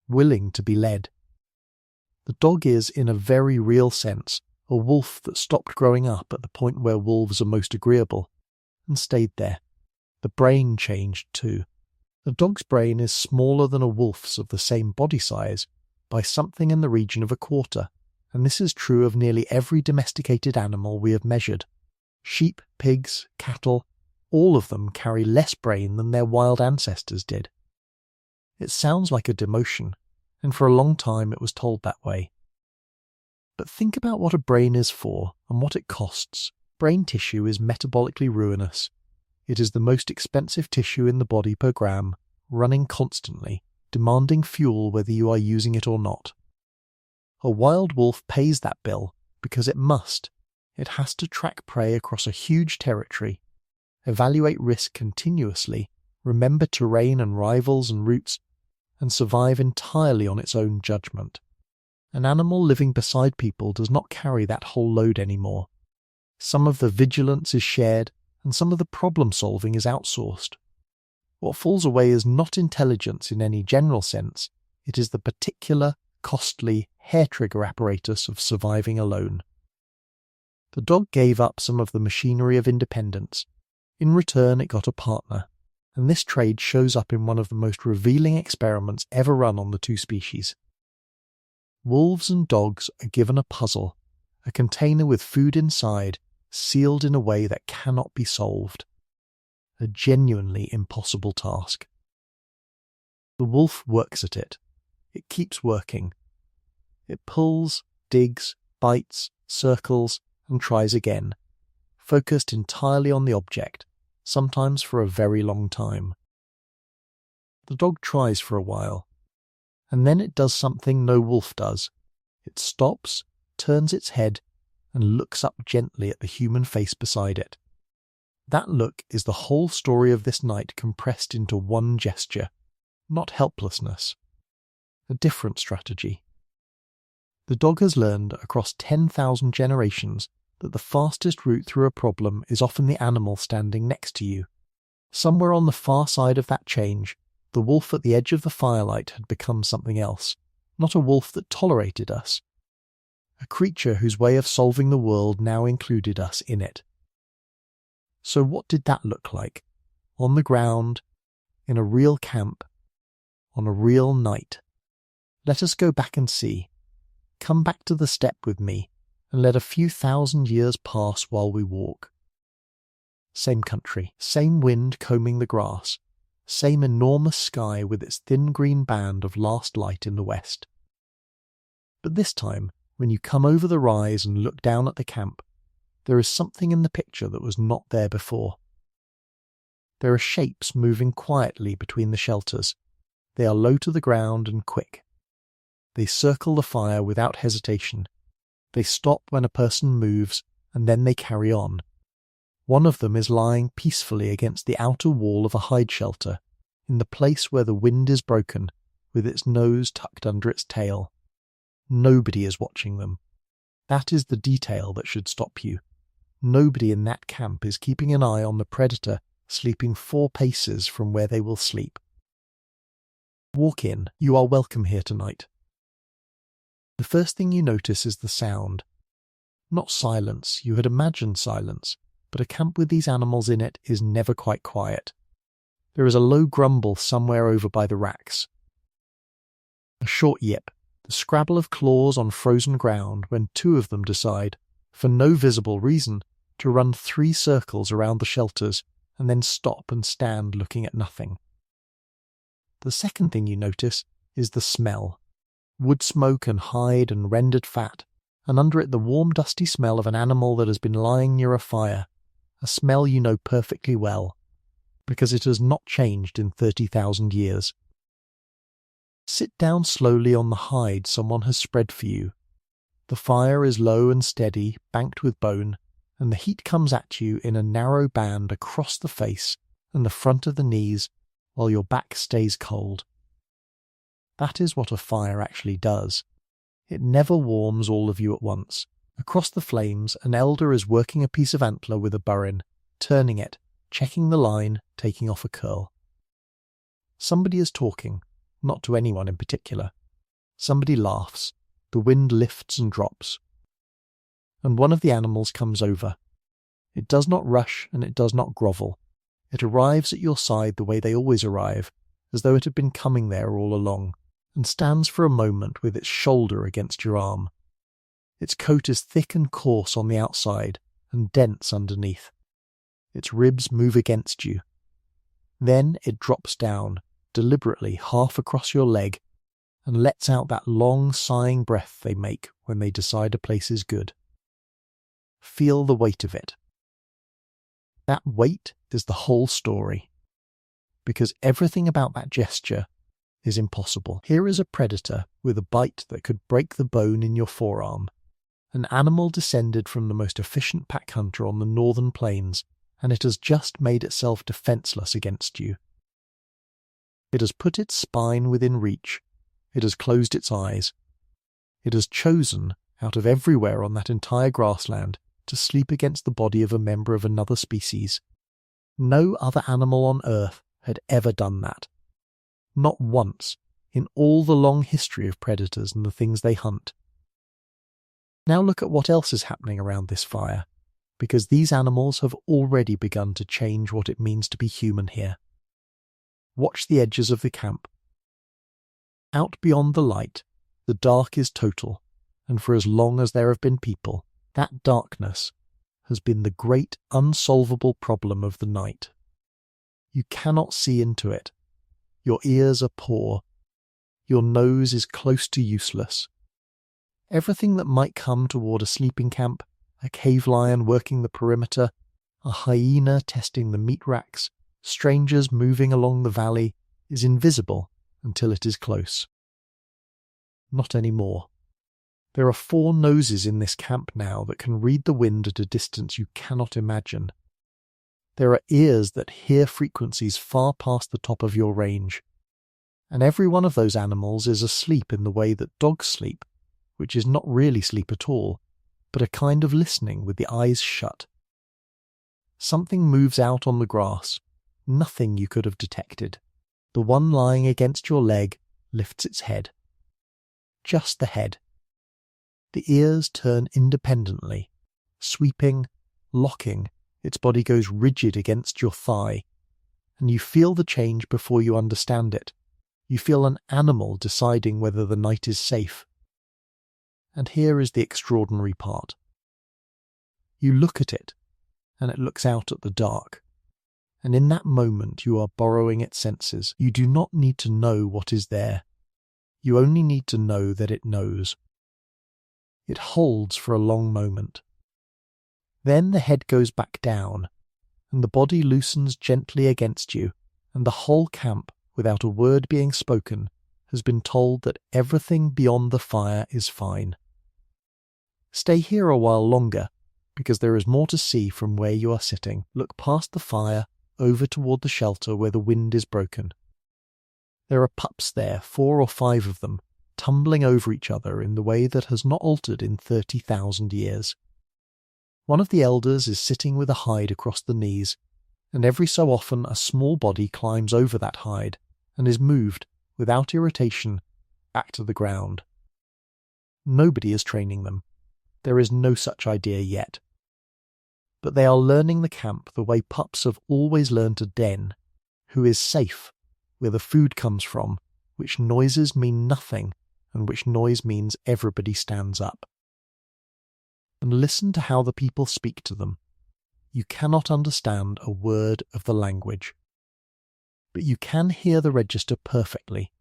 willing to be led. The dog is, in a very real sense, a wolf that stopped growing up at the point where wolves are most agreeable, and stayed there. The brain changed too. The dog's brain is smaller than a wolf's of the same body size by something in the region of a quarter, and this is true of nearly every domesticated animal we have measured. Sheep, pigs, cattle, all of them carry less brain than their wild ancestors did. It sounds like a demotion, and for a long time it was told that way. But think about what a brain is for and what it costs. Brain tissue is metabolically ruinous. It is the most expensive tissue in the body per gram, running constantly, demanding fuel whether you are using it or not. A wild wolf pays that bill because it must. It has to track prey across a huge territory, evaluate risk continuously, remember terrain and rivals and routes, and survive entirely on its own judgment. An animal living beside people does not carry that whole load anymore. Some of the vigilance is shared, and some of the problem-solving is outsourced. What falls away is not intelligence in any general sense, it is the particular, costly, hair-trigger apparatus of surviving alone. The dog gave up some of the machinery of independence. In return, it got a partner, and this trade shows up in one of the most revealing experiments ever run on the two species. Wolves and dogs are given a puzzle, a container with food inside, sealed in a way that cannot be solved. a genuinely impossible task. The wolf works at it. It keeps working. It pulls, digs, bites, circles, and tries again, focused entirely on the object, sometimes for a very long time. The dog tries for a while, and then it does something no wolf does. It stops, turns its head, and looks up gently at the human face beside it. That look is the whole story of this night compressed into one gesture, not helplessness. A different strategy. The dog has learned across 10,000 generations that the fastest route through a problem is often the animal standing next to you. Somewhere on the far side of that change, the wolf at the edge of the firelight had become something else, not a wolf that tolerated us. A creature whose way of solving the world now included us in it. So what did that look like? On the ground, in a real camp, on a real night. Let us go back and see. Come back to the step with me, and let a few thousand years pass while we walk. Same country, same wind combing the grass, same enormous sky with its thin green band of last light in the west. But this time, when you come over the rise and look down at the camp, there is something in the picture that was not there before. There are shapes moving quietly between the shelters. They are low to the ground and quick. They circle the fire without hesitation. They stop when a person moves, and then they carry on. One of them is lying peacefully against the outer wall of a hide shelter, in the place where the wind is broken, with its nose tucked under its tail. Nobody is watching them. That is the detail that should stop you. Nobody in that camp is keeping an eye on the predator sleeping 4 paces from where they will sleep. Walk in. You are welcome here tonight. The first thing you notice is the sound. Not silence, you had imagined silence, but a camp with these animals in it is never quite quiet. There is a low grumble somewhere over by the racks. A short yip, the scrabble of claws on frozen ground when 2 of them decide, for no visible reason, to run 3 circles around the shelters and then stop and stand looking at nothing. The second thing you notice is the smell. Wood smoke and hide and rendered fat, and under it the warm dusty smell of an animal that has been lying near a fire, a smell you know perfectly well, because it has not changed in 30,000 years. Sit down slowly on the hide someone has spread for you. The fire is low and steady, banked with bone, and the heat comes at you in a narrow band across the face and the front of the knees, while your back stays cold. That is what a fire actually does. It never warms all of you at once. Across the flames, an elder is working a piece of antler with a burrin, turning it, checking the line, taking off a curl. Somebody is talking, not to anyone in particular. Somebody laughs. The wind lifts and drops. And one of the animals comes over. It does not rush and it does not grovel. It arrives at your side the way they always arrive, as though it had been coming there all along, and stands for a moment with its shoulder against your arm. Its coat is thick and coarse on the outside, and dense underneath. Its ribs move against you. Then it drops down, deliberately half across your leg, and lets out that long sighing breath they make when they decide a place is good. Feel the weight of it. That weight is the whole story, because everything about that gesture is impossible. Here is a predator with a bite that could break the bone in your forearm, an animal descended from the most efficient pack hunter on the northern plains, and it has just made itself defenseless against you. It has put its spine within reach. It has closed its eyes. It has chosen, out of everywhere on that entire grassland, to sleep against the body of a member of another species. No other animal on earth had ever done that. Not once, in all the long history of predators and the things they hunt. Now look at what else is happening around this fire, because these animals have already begun to change what it means to be human here. Watch the edges of the camp. Out beyond the light, the dark is total, and for as long as there have been people, that darkness has been the great unsolvable problem of the night. You cannot see into it. Your ears are poor. Your nose is close to useless. Everything that might come toward a sleeping camp, a cave lion working the perimeter, a hyena testing the meat racks, strangers moving along the valley, is invisible until it is close. Not anymore. There are 4 noses in this camp now that can read the wind at a distance you cannot imagine. There are ears that hear frequencies far past the top of your range. And every one of those animals is asleep in the way that dogs sleep, which is not really sleep at all, but a kind of listening with the eyes shut. Something moves out on the grass, nothing you could have detected. The one lying against your leg lifts its head. Just the head. The ears turn independently, sweeping, locking, its body goes rigid against your thigh, and you feel the change before you understand it. You feel an animal deciding whether the night is safe. And here is the extraordinary part. You look at it, and it looks out at the dark. And in that moment you are borrowing its senses. You do not need to know what is there. You only need to know that it knows. It holds for a long moment. Then the head goes back down, and the body loosens gently against you, and the whole camp, without a word being spoken, has been told that everything beyond the fire is fine. Stay here a while longer, because there is more to see from where you are sitting. Look past the fire, over toward the shelter where the wind is broken. There are pups there, 4 or 5 of them, tumbling over each other in the way that has not altered in 30,000 years. One of the elders is sitting with a hide across the knees, and every so often a small body climbs over that hide and is moved, without irritation, back to the ground. Nobody is training them. There is no such idea yet. But they are learning the camp the way pups have always learned to den, who is safe, where the food comes from, which noises mean nothing, and which noise means everybody stands up. And listen to how the people speak to them. You cannot understand a word of the language. But you can hear the register perfectly,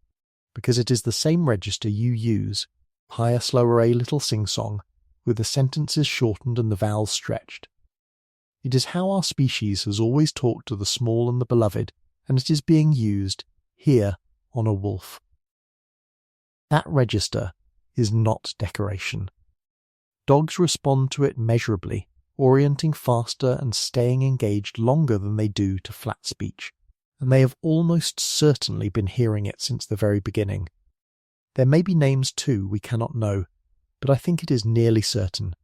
because it is the same register you use, higher, slower, a little sing-song, with the sentences shortened and the vowels stretched. It is how our species has always talked to the small and the beloved, and it is being used here on a wolf. That register is not decoration. Dogs respond to it measurably, orienting faster and staying engaged longer than they do to flat speech, and they have almost certainly been hearing it since the very beginning. There may be names too we cannot know, but I think it is nearly certain.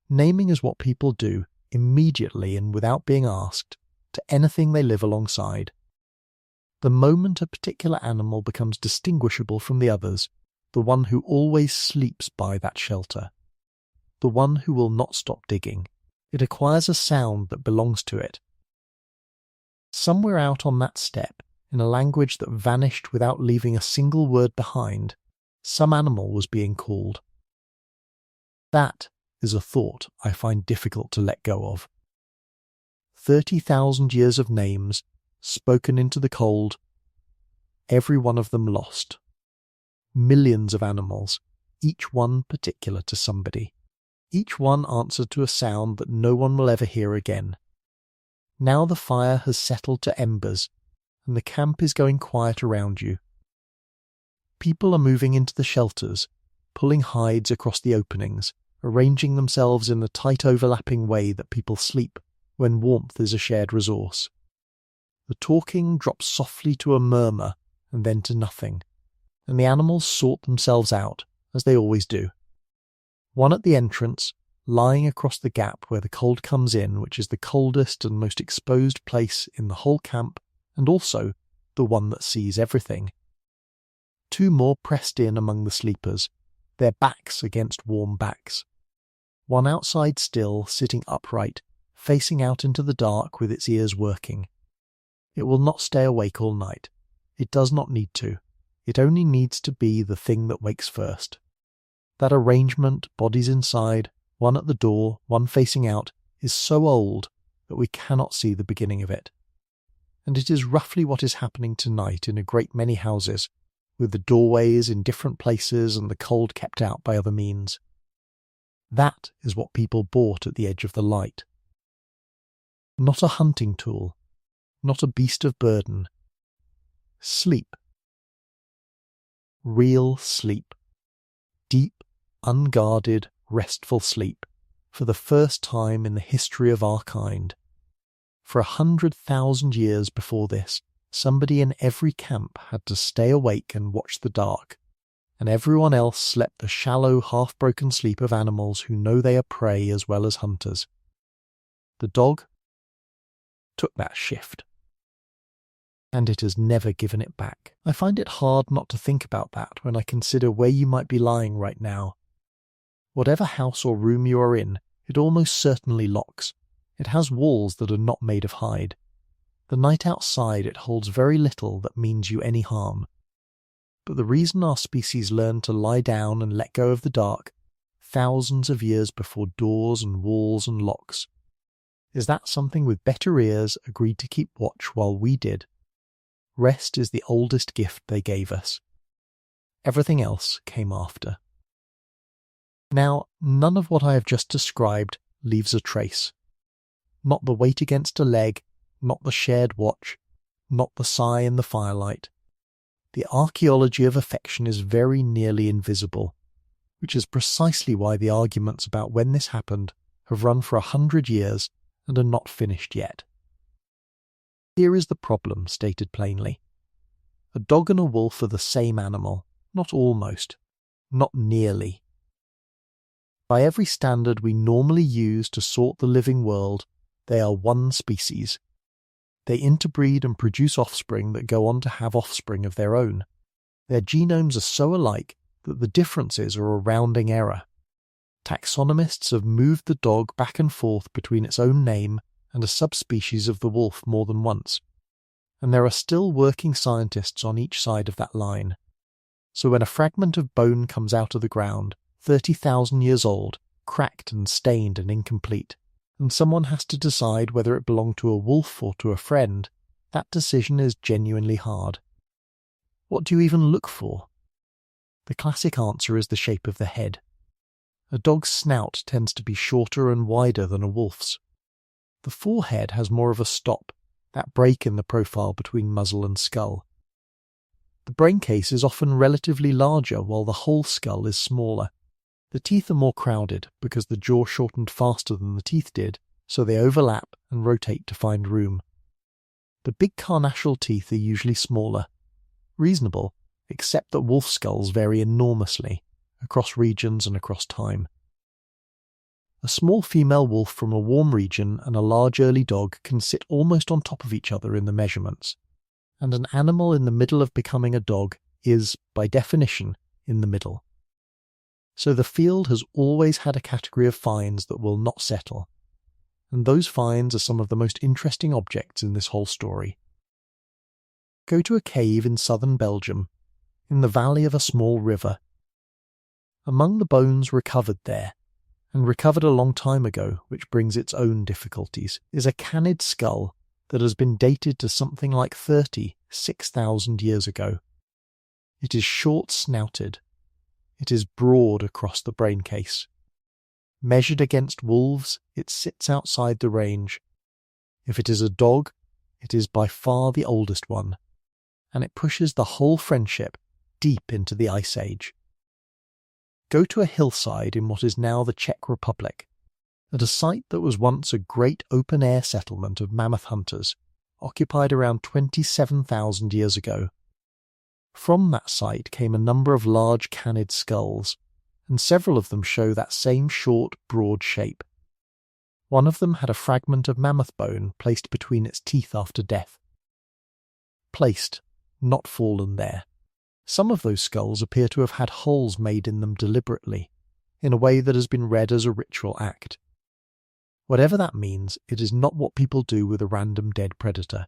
Naming is what people do, immediately and without being asked, to anything they live alongside. The moment a particular animal becomes distinguishable from the others, the one who always sleeps by that shelter, the one who will not stop digging, it acquires a sound that belongs to it. Somewhere out on that step, in a language that vanished without leaving a single word behind, some animal was being called. That is a thought I find difficult to let go of. 30,000 years of names, spoken into the cold, every one of them lost. Millions of animals, each one particular to somebody. Each one answered to a sound that no one will ever hear again. Now the fire has settled to embers, and the camp is going quiet around you. People are moving into the shelters, pulling hides across the openings, arranging themselves in the tight overlapping way that people sleep when warmth is a shared resource. The talking drops softly to a murmur and then to nothing, and the animals sort themselves out, as they always do. One at the entrance, lying across the gap where the cold comes in, which is the coldest and most exposed place in the whole camp, and also the one that sees everything. 2 more pressed in among the sleepers, their backs against warm backs. One outside still, sitting upright, facing out into the dark with its ears working. It will not stay awake all night. It does not need to. It only needs to be the thing that wakes first. That arrangement, bodies inside, one at the door, one facing out, is so old that we cannot see the beginning of it. and it is roughly what is happening tonight in a great many houses, with the doorways in different places and the cold kept out by other means. That is what people bought at the edge of the light. Not a hunting tool, not a beast of burden. Sleep. Real sleep. Deep, unguarded, restful sleep, for the first time in the history of our kind. For 100,000 years before this, somebody in every camp had to stay awake and watch the dark, and everyone else slept the shallow, half-broken sleep of animals who know they are prey as well as hunters. The dog took that shift, and it has never given it back. I find it hard not to think about that when I consider where you might be lying right now. Whatever house or room you are in, it almost certainly locks. It has walls that are not made of hide. The night outside it holds very little that means you any harm. But the reason our species learned to lie down and let go of the dark, thousands of years before doors and walls and locks, is that something with better ears agreed to keep watch while we did. Rest is the oldest gift they gave us. Everything else came after. Now, none of what I have just described leaves a trace. Not the weight against a leg, not the shared watch, not the sigh in the firelight. The archaeology of affection is very nearly invisible, which is precisely why the arguments about when this happened have run for 100 years and are not finished yet. Here is the problem, stated plainly. A dog and a wolf are the same animal, not almost, not nearly. By every standard we normally use to sort the living world, they are one species. They interbreed and produce offspring that go on to have offspring of their own. Their genomes are so alike that the differences are a rounding error. Taxonomists have moved the dog back and forth between its own name and a subspecies of the wolf more than once, and there are still working scientists on each side of that line. So when a fragment of bone comes out of the ground, 30,000 years old, cracked and stained and incomplete, and someone has to decide whether it belonged to a wolf or to a friend, that decision is genuinely hard. What do you even look for? The classic answer is the shape of the head. A dog's snout tends to be shorter and wider than a wolf's. The forehead has more of a stop, that break in the profile between muzzle and skull. The brain case is often relatively larger while the whole skull is smaller. The teeth are more crowded because the jaw shortened faster than the teeth did, so they overlap and rotate to find room. The big carnassial teeth are usually smaller. Reasonable, except that wolf skulls vary enormously, across regions and across time. A small female wolf from a warm region and a large early dog can sit almost on top of each other in the measurements, and an animal in the middle of becoming a dog is, by definition, in the middle. So the field has always had a category of finds that will not settle, and those finds are some of the most interesting objects in this whole story. Go to a cave in southern Belgium, in the valley of a small river. Among the bones recovered there, and recovered a long time ago, which brings its own difficulties, is a canid skull that has been dated to something like 36,000 years ago. It is short-snouted. It is broad across the brain case. Measured against wolves, it sits outside the range. If it is a dog, it is by far the oldest one, and it pushes the whole friendship deep into the Ice Age. Go to a hillside in what is now the Czech Republic, at a site that was once a great open-air settlement of mammoth hunters, occupied around 27,000 years ago. From that site came a number of large canid skulls, and several of them show that same short, broad shape. One of them had a fragment of mammoth bone placed between its teeth after death. Placed, not fallen there. Some of those skulls appear to have had holes made in them deliberately, in a way that has been read as a ritual act. Whatever that means, it is not what people do with a random dead predator.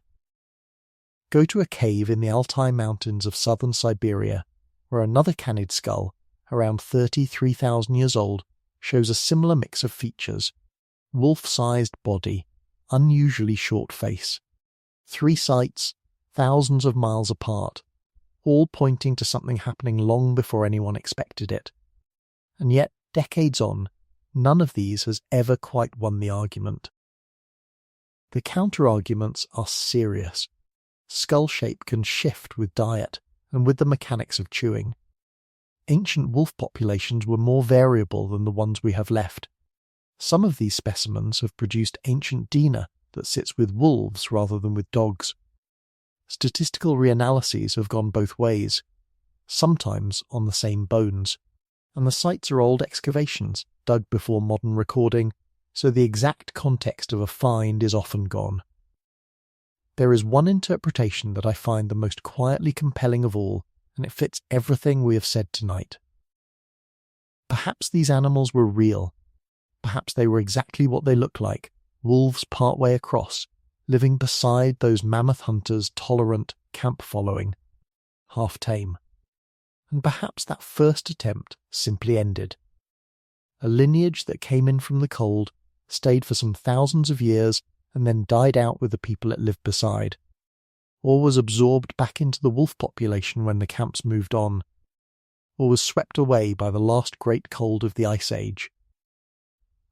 Go to a cave in the Altai Mountains of southern Siberia, where another canid skull, around 33,000 years old, shows a similar mix of features: wolf-sized body, unusually short face. 3 sites, thousands of miles apart, all pointing to something happening long before anyone expected it. And yet, decades on, none of these has ever quite won the argument. The counter-arguments are serious. Skull shape can shift with diet and with the mechanics of chewing. Ancient wolf populations were more variable than the ones we have left. Some of these specimens have produced ancient dina that sits with wolves rather than with dogs. Statistical reanalyses have gone both ways, sometimes on the same bones, and the sites are old excavations dug before modern recording, so the exact context of a find is often gone. There is one interpretation that I find the most quietly compelling of all, and it fits everything we have said tonight. Perhaps these animals were real. Perhaps they were exactly what they look like, wolves partway across, living beside those mammoth hunters tolerant, camp-following, half-tame. And perhaps that first attempt simply ended. A lineage that came in from the cold, stayed for some thousands of years, and then died out with the people it lived beside, or was absorbed back into the wolf population when the camps moved on, or was swept away by the last great cold of the Ice Age.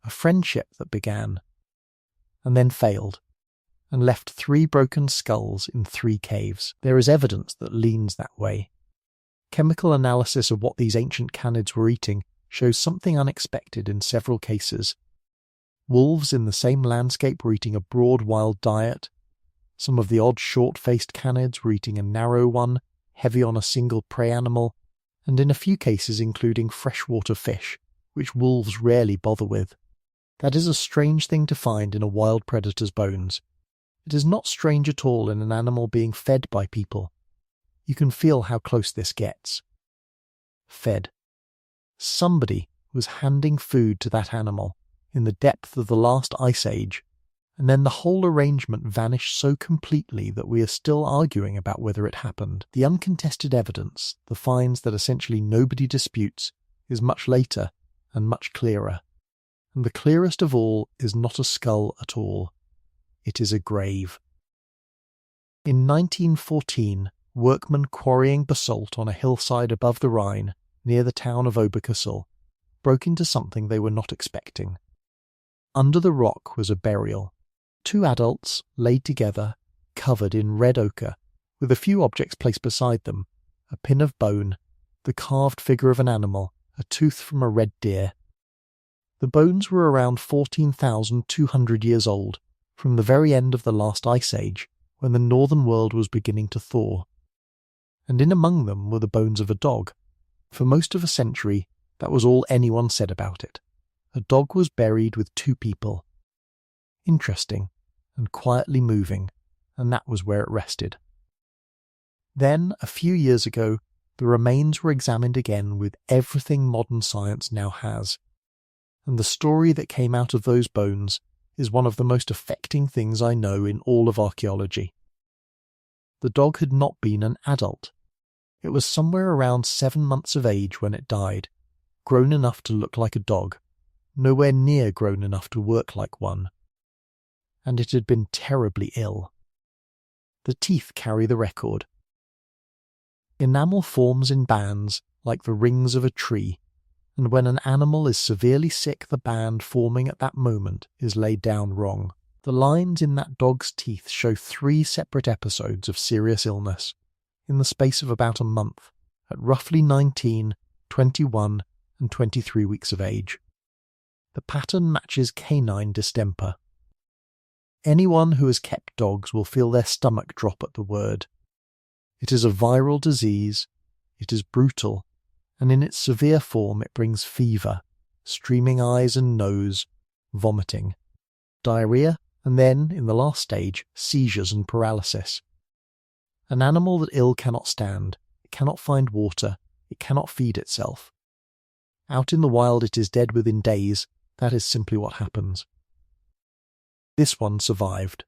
A friendship that began, and then failed, and left 3 broken skulls in 3 caves. There is evidence that leans that way. Chemical analysis of what these ancient canids were eating shows something unexpected in several cases. Wolves in the same landscape were eating a broad wild diet. Some of the odd short-faced canids were eating a narrow one, heavy on a single prey animal, and in a few cases including freshwater fish, which wolves rarely bother with. That is a strange thing to find in a wild predator's bones. It is not strange at all in an animal being fed by people. You can feel how close this gets. Fed. Somebody was handing food to that animal in the depth of the last ice age, and then the whole arrangement vanished so completely that we are still arguing about whether it happened. The uncontested evidence, the finds that essentially nobody disputes, is much later and much clearer. And the clearest of all is not a skull at all. It is a grave. In 1914, workmen quarrying basalt on a hillside above the Rhine, near the town of Oberkassel, broke into something they were not expecting. Under the rock was a burial. 2 adults, laid together, covered in red ochre, with a few objects placed beside them, a pin of bone, the carved figure of an animal, a tooth from a red deer. The bones were around 14,200 years old, from the very end of the last ice age, when the northern world was beginning to thaw. And in among them were the bones of a dog. For most of a century, that was all anyone said about it. A dog was buried with 2 people. Interesting, and quietly moving, and that was where it rested. Then, a few years ago, the remains were examined again with everything modern science now has. And the story that came out of those bones is one of the most affecting things I know in all of archaeology. The dog had not been an adult. It was somewhere around 7 months of age when it died, grown enough to look like a dog, nowhere near grown enough to work like one. And it had been terribly ill. The teeth carry the record. Enamel forms in bands like the rings of a tree, and when an animal is severely sick, the band forming at that moment is laid down wrong. The lines in that dog's teeth show 3 separate episodes of serious illness, in the space of about a month, at roughly 19, 21, and 23 weeks of age. The pattern matches canine distemper. Anyone who has kept dogs will feel their stomach drop at the word. It is a viral disease, it is brutal, and in its severe form it brings fever, streaming eyes and nose, vomiting, diarrhea, and then, in the last stage, seizures and paralysis. An animal that ill cannot stand, it cannot find water, it cannot feed itself. Out in the wild it is dead within days, that is simply what happens. This one survived.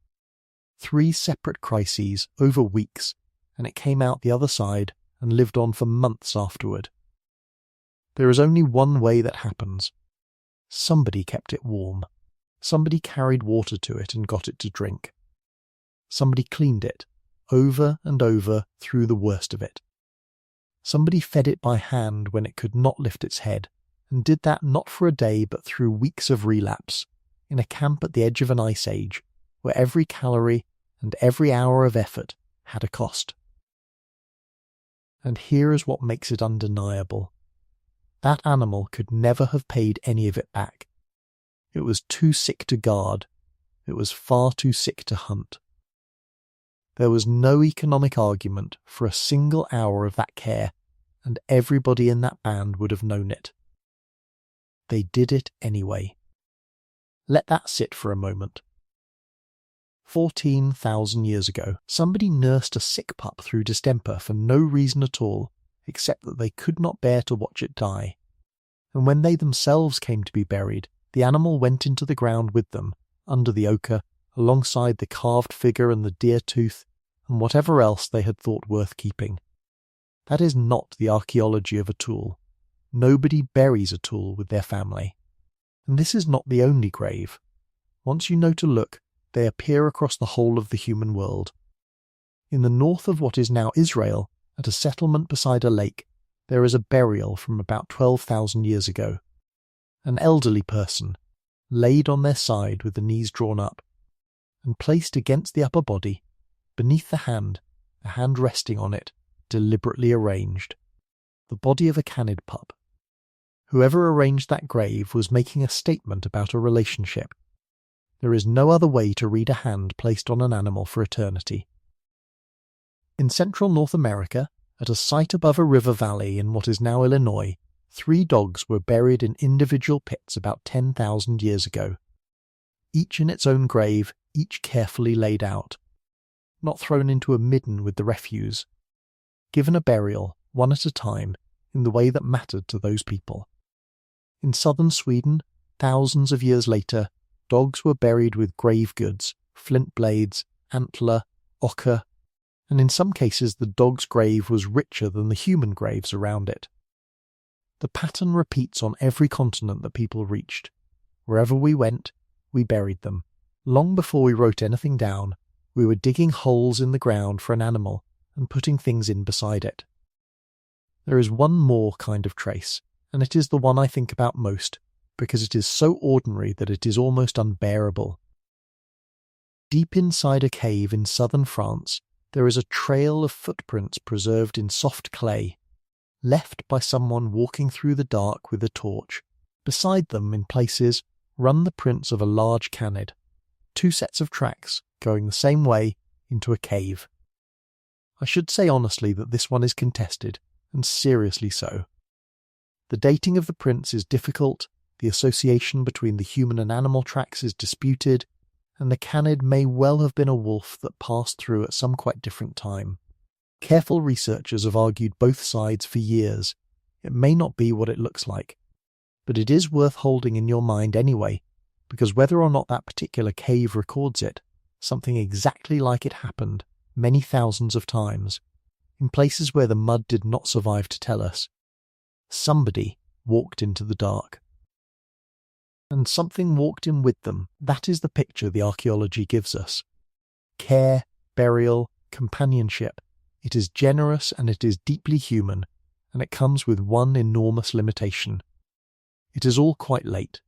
3 separate crises over weeks, and it came out the other side and lived on for months afterward. There is only one way that happens. Somebody kept it warm. Somebody carried water to it and got it to drink. Somebody cleaned it, over and over through the worst of it. Somebody fed it by hand when it could not lift its head, and did that not for a day but through weeks of relapse, in a camp at the edge of an ice age, where every calorie and every hour of effort had a cost. And here is what makes it undeniable. That animal could never have paid any of it back. It was too sick to guard. It was far too sick to hunt. There was no economic argument for a single hour of that care, and everybody in that band would have known it. They did it anyway. Let that sit for a moment. 14,000 years ago, somebody nursed a sick pup through distemper for no reason at all, except that they could not bear to watch it die. And when they themselves came to be buried, the animal went into the ground with them, under the ochre, alongside the carved figure and the deer tooth, and whatever else they had thought worth keeping. That is not the archaeology of a tool. Nobody buries a tool with their family. And this is not the only grave. Once you know to look, they appear across the whole of the human world. In the north of what is now Israel, at a settlement beside a lake, there is a burial from about 12,000 years ago. An elderly person, laid on their side with the knees drawn up, and placed against the upper body, beneath the hand, a hand resting on it, deliberately arranged. The body of a canid pup. Whoever arranged that grave was making a statement about a relationship. There is no other way to read a hand placed on an animal for eternity. In central North America, at a site above a river valley in what is now Illinois, 3 dogs were buried in individual pits about 10,000 years ago. Each in its own grave, each carefully laid out. Not thrown into a midden with the refuse. Given a burial, one at a time, in the way that mattered to those people. In southern Sweden, thousands of years later, dogs were buried with grave goods, flint blades, antler, ochre, and in some cases the dog's grave was richer than the human graves around it. The pattern repeats on every continent that people reached. Wherever we went, we buried them. Long before we wrote anything down, we were digging holes in the ground for an animal and putting things in beside it. There is one more kind of trace, and it is the one I think about most, because it is so ordinary that it is almost unbearable. Deep inside a cave in southern France, there is a trail of footprints preserved in soft clay, left by someone walking through the dark with a torch. Beside them, in places, run the prints of a large canid, 2 sets of tracks going the same way into a cave. I should say honestly that this one is contested, and seriously so. The dating of the prints is difficult, the association between the human and animal tracks is disputed, and the canid may well have been a wolf that passed through at some quite different time. Careful researchers have argued both sides for years. It may not be what it looks like, but it is worth holding in your mind anyway, because whether or not that particular cave records it, something exactly like it happened many thousands of times, in places where the mud did not survive to tell us. Somebody walked into the dark. And something walked in with them. That is the picture the archaeology gives us. Care, burial, companionship. It is generous and it is deeply human, and it comes with one enormous limitation. It is all quite late.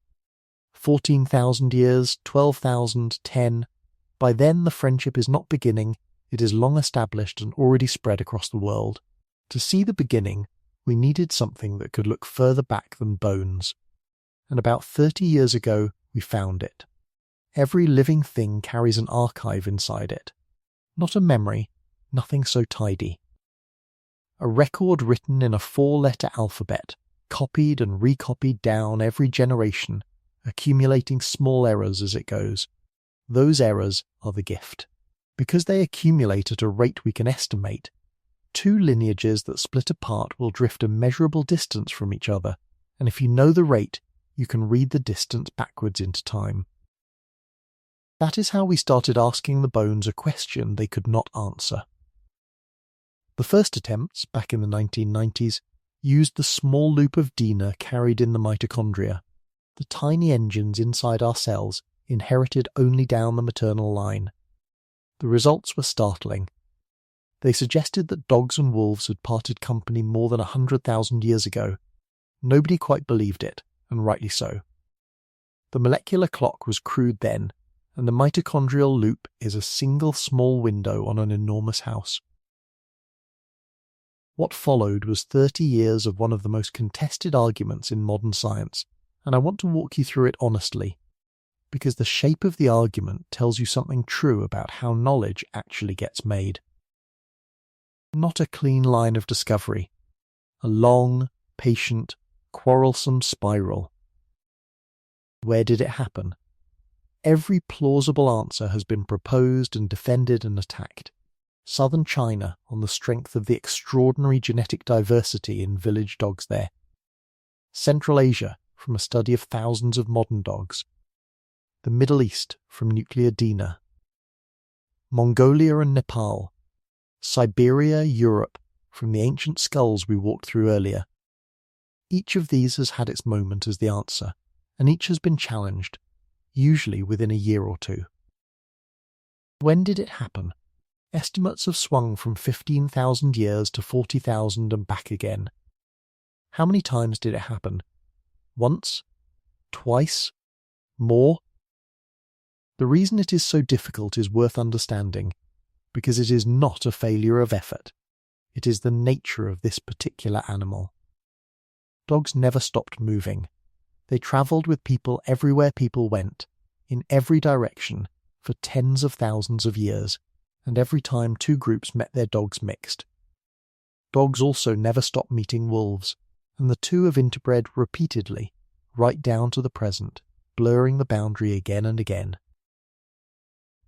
14,000 years, 12,000, 10. By then the friendship is not beginning, it is long established and already spread across the world. To see the beginning, we needed something that could look further back than bones. And about 30 years ago, we found it. Every living thing carries an archive inside it. Not a memory, nothing so tidy. A record written in a 4-letter alphabet, copied and recopied down every generation, accumulating small errors as it goes. Those errors are the gift. Because they accumulate at a rate we can estimate, 2 lineages that split apart will drift a measurable distance from each other, and if you know the rate, you can read the distance backwards into time. That is how we started asking the bones a question they could not answer. The first attempts, back in the 1990s, used the small loop of DNA carried in the mitochondria, the tiny engines inside our cells inherited only down the maternal line. The results were startling. They suggested that dogs and wolves had parted company more than 100,000 years ago. Nobody quite believed it, and rightly so. The molecular clock was crude then, and the mitochondrial loop is a single small window on an enormous house. What followed was 30 years of one of the most contested arguments in modern science, and I want to walk you through it honestly, because the shape of the argument tells you something true about how knowledge actually gets made. Not a clean line of discovery, a long, patient, quarrelsome spiral. Where did it happen? Every plausible answer has been proposed and defended and attacked. Southern China on the strength of the extraordinary genetic diversity in village dogs there. Central Asia from a study of thousands of modern dogs. The Middle East from nuclear DNA. Mongolia and Nepal. Siberia, Europe from the ancient skulls we walked through earlier. Each of these has had its moment as the answer, and each has been challenged, usually within a year or two. When did it happen? Estimates have swung from 15,000 years to 40,000 and back again. How many times did it happen? Once? Twice? More? The reason it is so difficult is worth understanding, because it is not a failure of effort. It is the nature of this particular animal. Dogs never stopped moving. They travelled with people everywhere people went, in every direction, for tens of thousands of years, and every time two groups met their dogs mixed. Dogs also never stopped meeting wolves, and the two have interbred repeatedly, right down to the present, blurring the boundary again and again.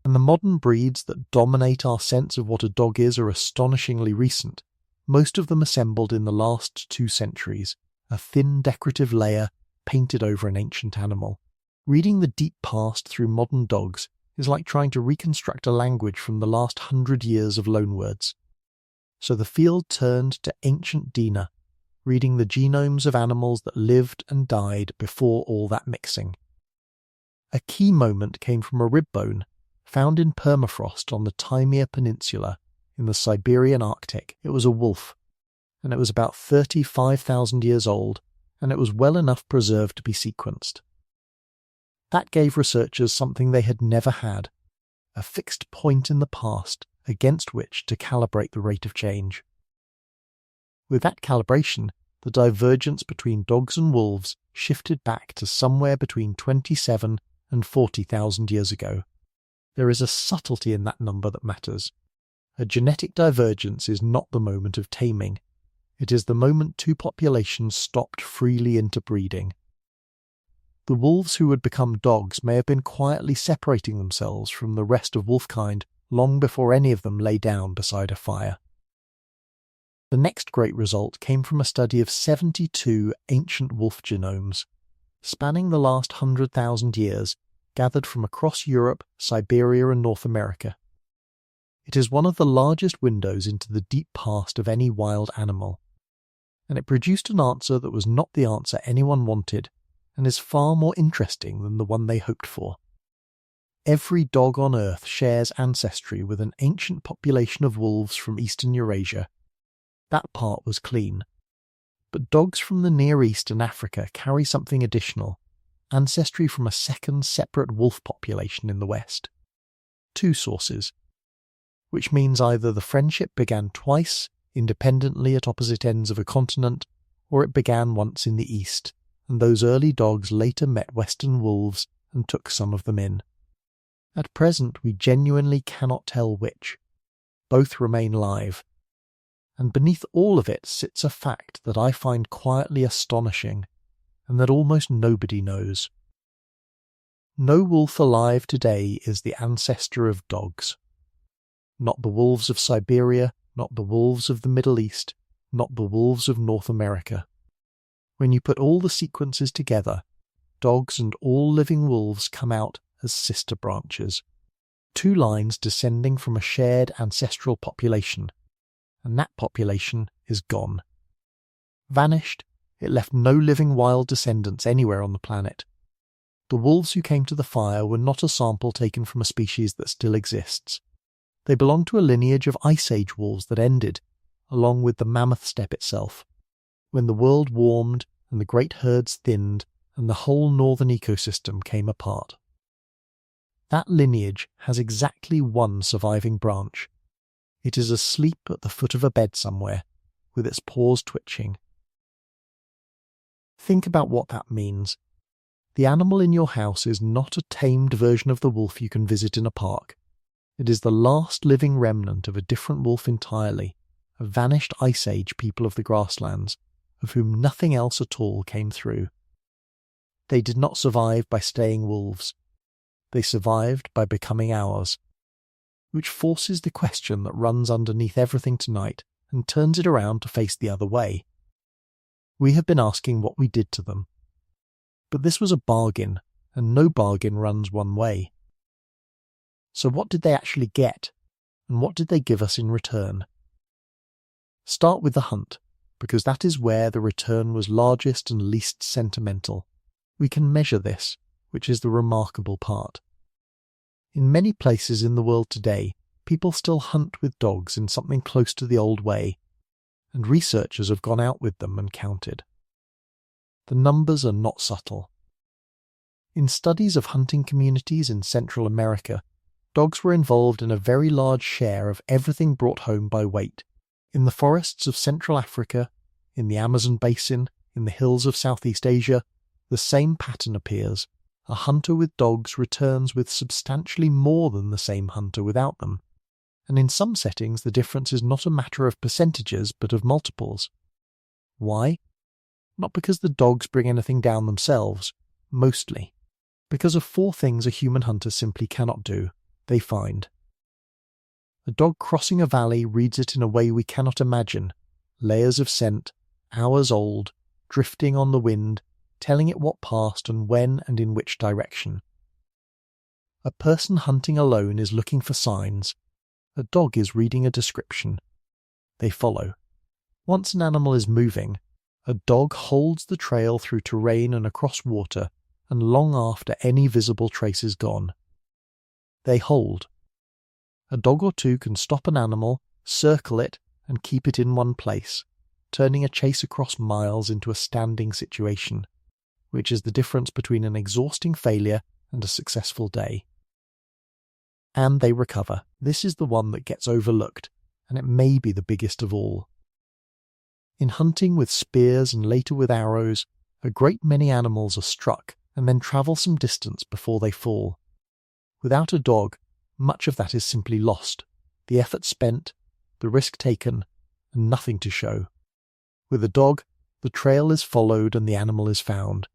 And the modern breeds that dominate our sense of what a dog is are astonishingly recent, most of them assembled in the last 2 centuries, a thin decorative layer painted over an ancient animal. Reading the deep past through modern dogs is like trying to reconstruct a language from the last 100 years of loanwords. So the field turned to ancient DNA, reading the genomes of animals that lived and died before all that mixing. A key moment came from a rib bone found in permafrost on the Taimyr Peninsula in the Siberian Arctic. It was a wolf, and it was about 35,000 years old, and it was well enough preserved to be sequenced. That gave researchers something they had never had, a fixed point in the past against which to calibrate the rate of change. With that calibration, the divergence between dogs and wolves shifted back to somewhere between 27 and 40,000 years ago. There is a subtlety in that number that matters. A genetic divergence is not the moment of taming. It is the moment two populations stopped freely interbreeding. The wolves who would become dogs may have been quietly separating themselves from the rest of wolfkind long before any of them lay down beside a fire. The next great result came from a study of 72 ancient wolf genomes, spanning the last 100,000 years, gathered from across Europe, Siberia and North America. It is one of the largest windows into the deep past of any wild animal, and it produced an answer that was not the answer anyone wanted, and is far more interesting than the one they hoped for. Every dog on Earth shares ancestry with an ancient population of wolves from eastern Eurasia. That part was clean. But dogs from the Near East and Africa carry something additional, ancestry from a second separate wolf population in the West. 2 sources, which means either the friendship began twice, independently at opposite ends of a continent, or it began once in the East, and those early dogs later met Western wolves and took some of them in. At present we genuinely cannot tell which. Both remain live. And beneath all of it sits a fact that I find quietly astonishing, and that almost nobody knows. No wolf alive today is the ancestor of dogs. Not the wolves of Siberia, not the wolves of the Middle East, not the wolves of North America. When you put all the sequences together, dogs and all living wolves come out as sister branches, 2 lines descending from a shared ancestral population, and that population is gone. Vanished, it left no living wild descendants anywhere on the planet. The wolves who came to the fire were not a sample taken from a species that still exists. They belong to a lineage of Ice Age wolves that ended, along with the mammoth steppe itself, when the world warmed and the great herds thinned and the whole northern ecosystem came apart. That lineage has exactly one surviving branch. It is asleep at the foot of a bed somewhere, with its paws twitching. Think about what that means. The animal in your house is not a tamed version of the wolf you can visit in a park. It is the last living remnant of a different wolf entirely, a vanished Ice Age people of the grasslands, of whom nothing else at all came through. They did not survive by staying wolves. They survived by becoming ours. Which forces the question that runs underneath everything tonight and turns it around to face the other way. We have been asking what we did to them. But this was a bargain, and no bargain runs one way. So what did they actually get, and what did they give us in return? Start with the hunt, because that is where the return was largest and least sentimental. We can measure this, which is the remarkable part. In many places in the world today, people still hunt with dogs in something close to the old way, and researchers have gone out with them and counted. The numbers are not subtle. In studies of hunting communities in Central America, dogs were involved in a very large share of everything brought home by weight. In the forests of Central Africa, in the Amazon basin, in the hills of Southeast Asia, the same pattern appears. A hunter with dogs returns with substantially more than the same hunter without them. And in some settings the difference is not a matter of percentages but of multiples. Why? Not because the dogs bring anything down themselves, mostly. Because of four things a human hunter simply cannot do. They find. A dog crossing a valley reads it in a way we cannot imagine. Layers of scent, hours old, drifting on the wind, telling it what passed and when and in which direction. A person hunting alone is looking for signs. A dog is reading a description. They follow. Once an animal is moving, a dog holds the trail through terrain and across water, and long after any visible trace is gone. They hold. A dog or two can stop an animal, circle it, and keep it in one place, turning a chase across miles into a standing situation, which is the difference between an exhausting failure and a successful day. And they recover. This is the one that gets overlooked, and it may be the biggest of all. In hunting with spears and later with arrows, a great many animals are struck and then travel some distance before they fall. Without a dog, much of that is simply lost, the effort spent, the risk taken, and nothing to show. With a dog, the trail is followed and the animal is found.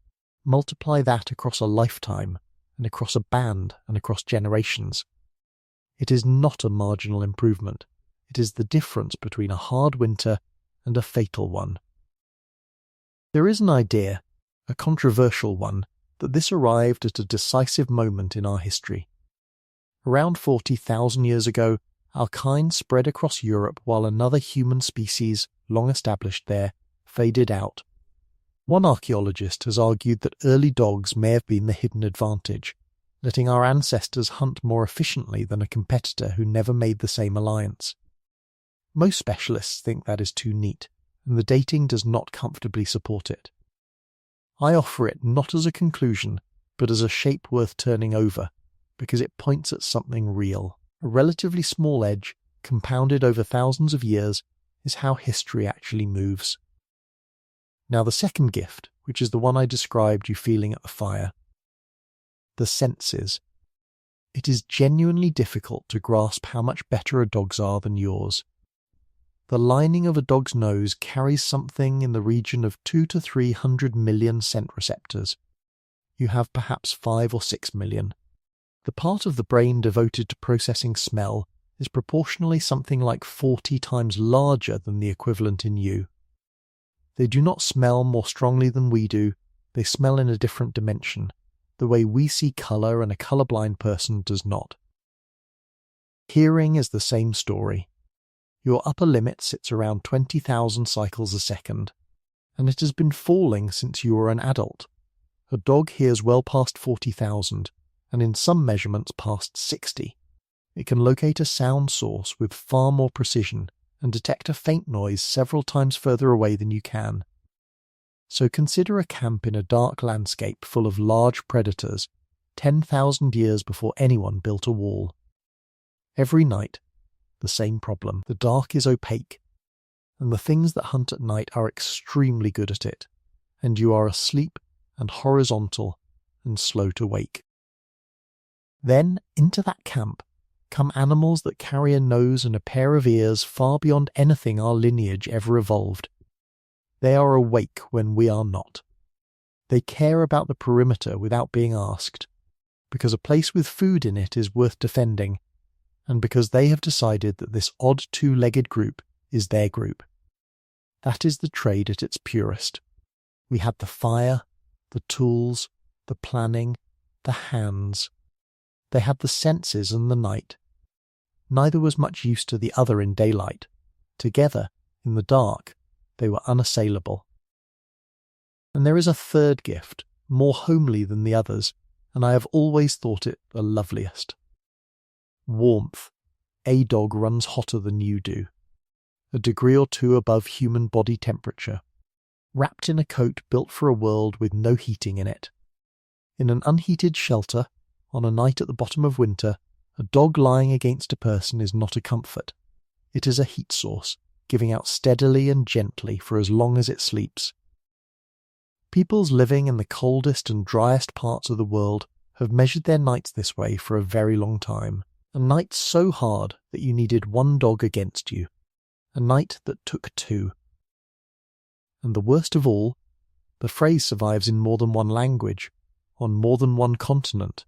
Multiply that across a lifetime, and across a band, and across generations. It is not a marginal improvement. It is the difference between a hard winter and a fatal one. There is an idea, a controversial one, that this arrived at a decisive moment in our history. Around 40,000 years ago, our kind spread across Europe while another human species, long established there, faded out. One archaeologist has argued that early dogs may have been the hidden advantage, letting our ancestors hunt more efficiently than a competitor who never made the same alliance. Most specialists think that is too neat, and the dating does not comfortably support it. I offer it not as a conclusion, but as a shape worth turning over, because it points at something real. A relatively small edge, compounded over thousands of years, is how history actually moves. Now the second gift, which is the one I described you feeling at the fire. The senses. It is genuinely difficult to grasp how much better a dog's are than yours. The lining of a dog's nose carries something in the region of 200 to 300 million scent receptors. You have perhaps 5 or 6 million. The part of the brain devoted to processing smell is proportionally something like 40 times larger than the equivalent in you. They do not smell more strongly than we do, they smell in a different dimension, the way we see colour and a colourblind person does not. Hearing is the same story. Your upper limit sits around 20,000 cycles a second, and it has been falling since you were an adult. A dog hears well past 40,000, and in some measurements past 60. It can locate a sound source with far more precision and detect a faint noise several times further away than you can. So consider a camp in a dark landscape full of large predators 10,000 years before anyone built a wall. Every night, the same problem. The dark is opaque, and the things that hunt at night are extremely good at it, and you are asleep and horizontal and slow to wake. Then, into that camp, come animals that carry a nose and a pair of ears far beyond anything our lineage ever evolved. They are awake when we are not. They care about the perimeter without being asked, because a place with food in it is worth defending, and because they have decided that this odd two-legged group is their group. That is the trade at its purest. We had the fire, the tools, the planning, the hands. They had the senses and the night. Neither was much use to the other in daylight. Together, in the dark, they were unassailable. And there is a third gift, more homely than the others, and I have always thought it the loveliest. Warmth. A dog runs hotter than you do, a degree or two above human body temperature, wrapped in a coat built for a world with no heating in it. In an unheated shelter, on a night at the bottom of winter, a dog lying against a person is not a comfort. It is a heat source, giving out steadily and gently for as long as it sleeps. Peoples living in the coldest and driest parts of the world have measured their nights this way for a very long time. A night so hard that you needed one dog against you. A night that took two. And the worst of all, the phrase survives in more than one language, on more than one continent.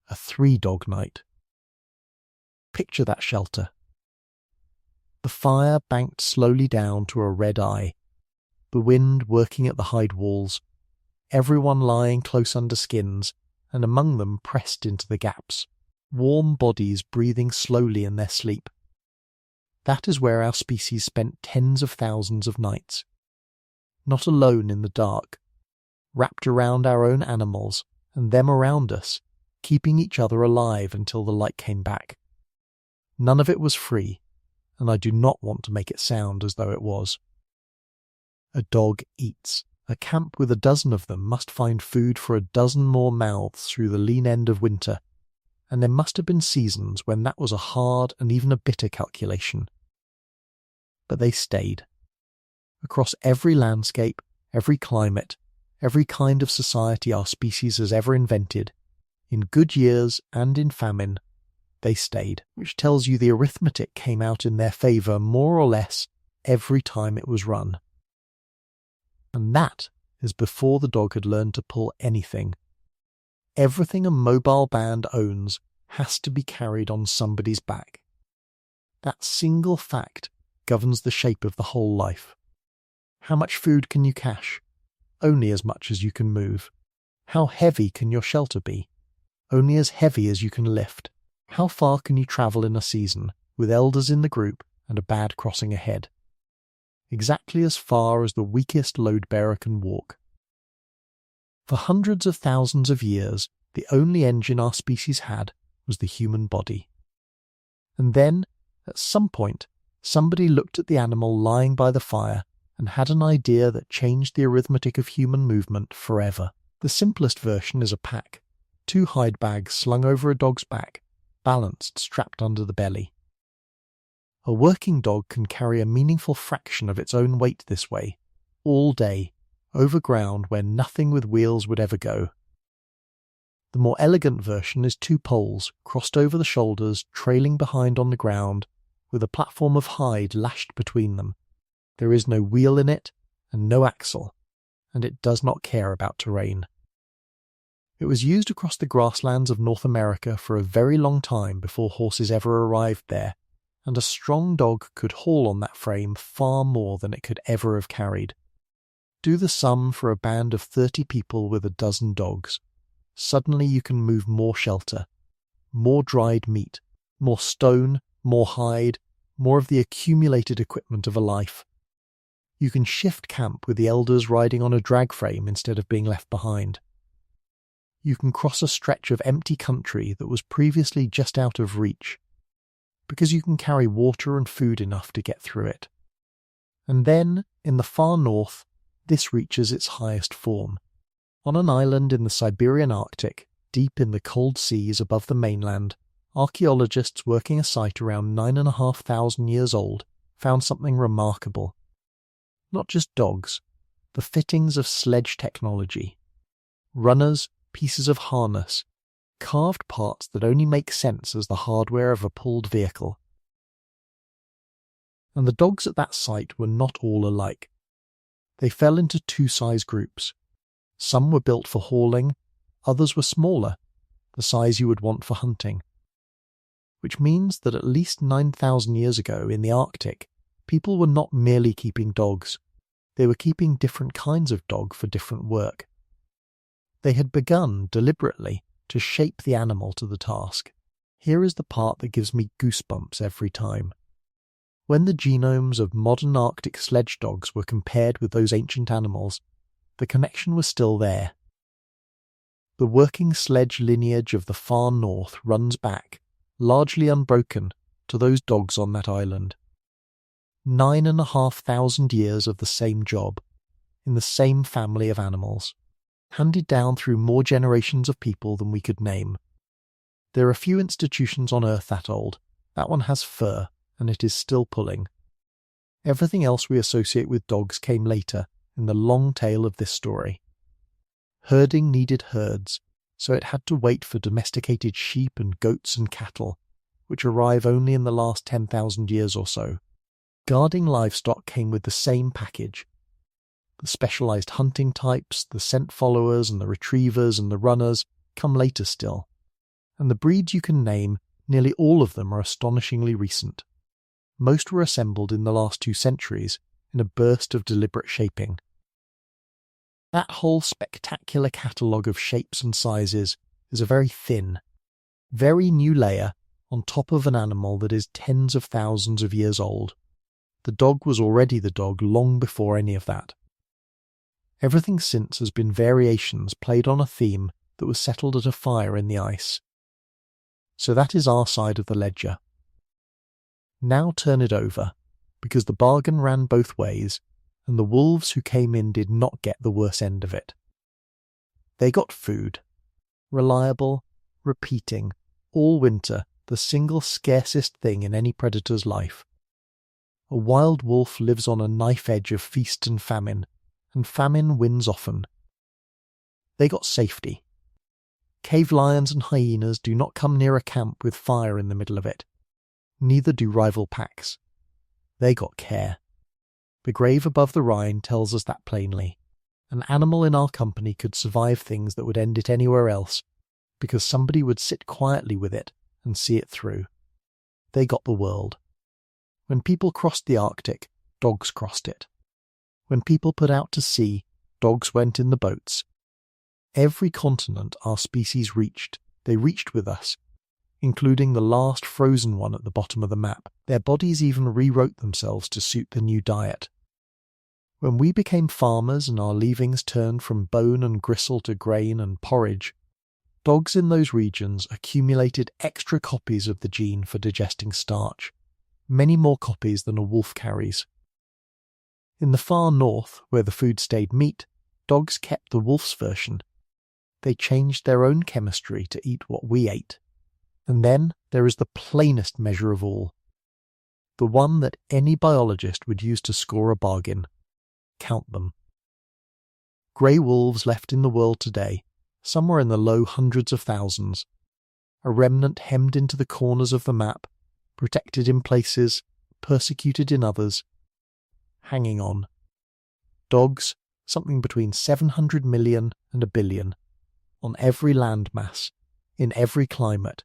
A 3-dog night. Picture that shelter. The fire banked slowly down to a red eye, the wind working at the hide walls, everyone lying close under skins, and among them pressed into the gaps, warm bodies breathing slowly in their sleep. That is where our species spent tens of thousands of nights. Not alone in the dark, wrapped around our own animals and them around us, keeping each other alive until the light came back. None of it was free, and I do not want to make it sound as though it was. A dog eats. A camp with a dozen of them must find food for a dozen more mouths through the lean end of winter, and there must have been seasons when that was a hard and even a bitter calculation. But they stayed. Across every landscape, every climate, every kind of society our species has ever invented, in good years and in famine, they stayed, which tells you the arithmetic came out in their favour more or less every time it was run. And that is before the dog had learned to pull anything. Everything a mobile band owns has to be carried on somebody's back. That single fact governs the shape of the whole life. How much food can you cache? Only as much as you can move. How heavy can your shelter be? Only as heavy as you can lift. How far can you travel in a season, with elders in the group and a bad crossing ahead? Exactly as far as the weakest load-bearer can walk. For hundreds of thousands of years, the only engine our species had was the human body. And then, at some point, somebody looked at the animal lying by the fire and had an idea that changed the arithmetic of human movement forever. The simplest version is a pack, 2 hide bags slung over a dog's back, balanced strapped under the belly. A working dog can carry a meaningful fraction of its own weight this way, all day, over ground where nothing with wheels would ever go. The more elegant version is 2 poles crossed over the shoulders, trailing behind on the ground, with a platform of hide lashed between them. There is no wheel in it, and no axle, and it does not care about terrain. It was used across the grasslands of North America for a very long time before horses ever arrived there, and a strong dog could haul on that frame far more than it could ever have carried. Do the sum for a band of 30 people with a dozen dogs. Suddenly you can move more shelter, more dried meat, more stone, more hide, more of the accumulated equipment of a life. You can shift camp with the elders riding on a drag frame instead of being left behind. you can cross a stretch of empty country that was previously just out of reach, because you can carry water and food enough to get through it. And then, in the far north, this reaches its highest form. On an island in the Siberian Arctic, deep in the cold seas above the mainland, archaeologists working a site around 9,500 years old found something remarkable. Not just dogs, the fittings of sledge technology. Runners, pieces of harness, carved parts that only make sense as the hardware of a pulled vehicle. And the dogs at that site were not all alike. They fell into two size groups. Some were built for hauling, others were smaller, the size you would want for hunting. Which means that at least 9,000 years ago in the Arctic, people were not merely keeping dogs. They were keeping different kinds of dog for different work. They had begun, deliberately, to shape the animal to the task. Here is the part that gives me goosebumps every time. When the genomes of modern Arctic sledge dogs were compared with those ancient animals, the connection was still there. The working sledge lineage of the far north runs back, largely unbroken, to those dogs on that island. 9,500 years of the same job, in the same family of animals, handed down through more generations of people than we could name. There are few institutions on Earth that old. That one has fur, and it is still pulling. Everything else we associate with dogs came later, in the long tail of this story. Herding needed herds, so it had to wait for domesticated sheep and goats and cattle, which arrive only in the last 10,000 years or so. Guarding livestock came with the same package. The specialized hunting types, the scent followers and the retrievers and the runners come later still. And the breeds you can name, nearly all of them are astonishingly recent. Most were assembled in the last 2 centuries, in a burst of deliberate shaping. That whole spectacular catalogue of shapes and sizes is a very thin, very new layer on top of an animal that is tens of thousands of years old. The dog was already the dog long before any of that. Everything since has been variations played on a theme that was settled at a fire in the ice. So that is our side of the ledger. Now turn it over, because the bargain ran both ways, and the wolves who came in did not get the worse end of it. They got food. Reliable, repeating, all winter, the single scarcest thing in any predator's life. A wild wolf lives on a knife edge of feast and famine wins often. They got safety. Cave lions and hyenas do not come near a camp with fire in the middle of it. Neither do rival packs. They got care. The grave above the Rhine tells us that plainly. An animal in our company could survive things that would end it anywhere else, because somebody would sit quietly with it and see it through. They got the world. When people crossed the Arctic, dogs crossed it. When people put out to sea, dogs went in the boats. Every continent our species reached, they reached with us, including the last frozen one at the bottom of the map. Their bodies even rewrote themselves to suit the new diet. When we became farmers and our leavings turned from bone and gristle to grain and porridge, dogs in those regions accumulated extra copies of the gene for digesting starch, many more copies than a wolf carries. In the far north, where the food stayed meat, dogs kept the wolf's version. They changed their own chemistry to eat what we ate. And then there is the plainest measure of all. The one that any biologist would use to score a bargain. Count them. Grey wolves left in the world today, somewhere in the low hundreds of thousands. A remnant hemmed into the corners of the map, protected in places, persecuted in others. Hanging on. Dogs, something between 700 million and 1 billion, on every landmass, in every climate,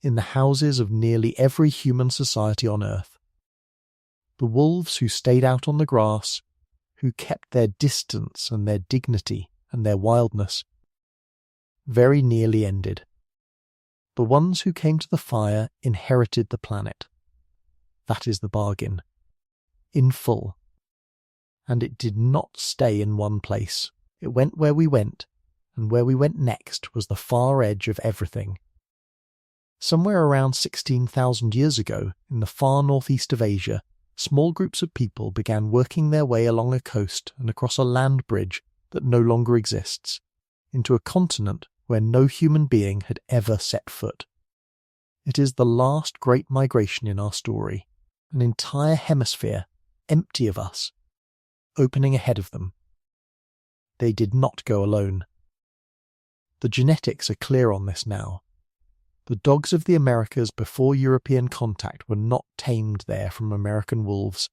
in the houses of nearly every human society on Earth. The wolves who stayed out on the grass, who kept their distance and their dignity and their wildness, very nearly ended. The ones who came to the fire inherited the planet. That is the bargain. In full. And it did not stay in one place. It went where we went, and where we went next was the far edge of everything. Somewhere around 16,000 years ago, in the far northeast of Asia, small groups of people began working their way along a coast and across a land bridge that no longer exists, into a continent where no human being had ever set foot. It is the last great migration in our story, an entire hemisphere empty of us, opening ahead of them. They did not go alone. The genetics are clear on this now. The dogs of the Americas before European contact were not tamed there from American wolves.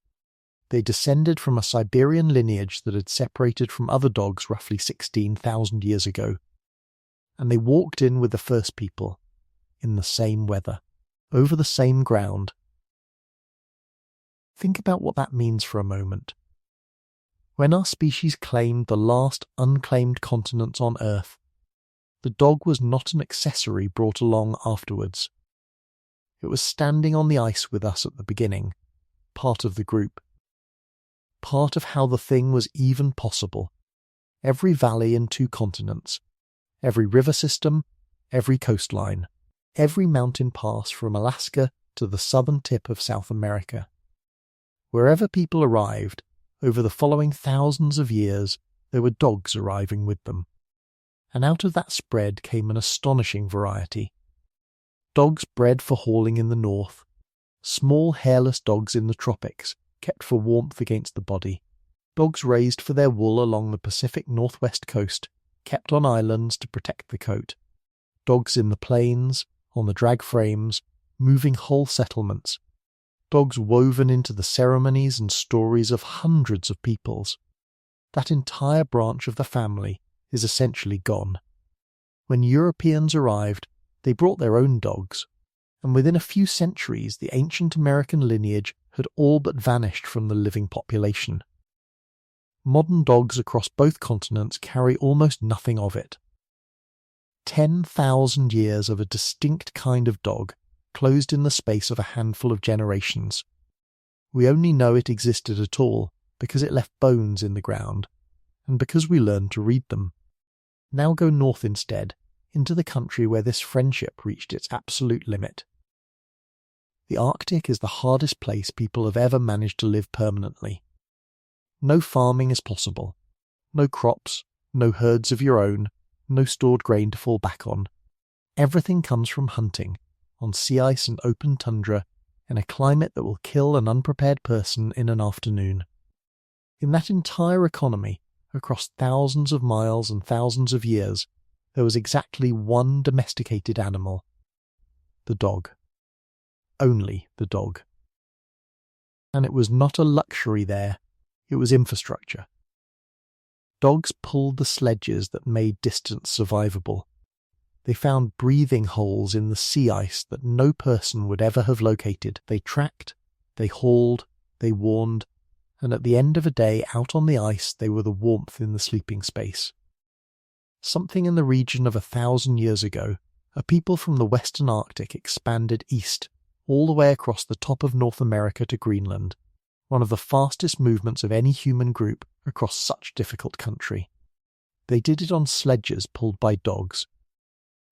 They descended from a Siberian lineage that had separated from other dogs roughly 16,000 years ago. And they walked in with the first people, in the same weather, over the same ground. Think about what that means for a moment. When our species claimed the last unclaimed continents on Earth, the dog was not an accessory brought along afterwards. It was standing on the ice with us at the beginning, part of the group. Part of how the thing was even possible. Every valley in 2 continents, every river system, every coastline, every mountain pass from Alaska to the southern tip of South America. Wherever people arrived, over the following thousands of years, there were dogs arriving with them. And out of that spread came an astonishing variety. Dogs bred for hauling in the north, small hairless dogs in the tropics, kept for warmth against the body, dogs raised for their wool along the Pacific northwest coast, kept on islands to protect the coat, dogs in the plains, on the drag frames, moving whole settlements, dogs woven into the ceremonies and stories of hundreds of peoples. That entire branch of the family is essentially gone. When Europeans arrived, they brought their own dogs, and within a few centuries the ancient American lineage had all but vanished from the living population. Modern dogs across both continents carry almost nothing of it. 10,000 years of a distinct kind of dog, closed in the space of a handful of generations. We only know it existed at all because it left bones in the ground, and because we learned to read them. Now go north instead, into the country where this friendship reached its absolute limit. The Arctic is the hardest place people have ever managed to live permanently. No farming is possible. No crops, no herds of your own, no stored grain to fall back on. Everything comes from hunting, on sea ice and open tundra, in a climate that will kill an unprepared person in an afternoon. In that entire economy, across thousands of miles and thousands of years, there was exactly one domesticated animal. The dog. Only the dog. And it was not a luxury there, it was infrastructure. Dogs pulled the sledges that made distance survivable. They found breathing holes in the sea ice that no person would ever have located. They tracked, they hauled, they warned, and at the end of a day out on the ice they were the warmth in the sleeping space. Something in the region of 1,000 years ago, a people from the western Arctic expanded east, all the way across the top of North America to Greenland, one of the fastest movements of any human group across such difficult country. They did it on sledges pulled by dogs.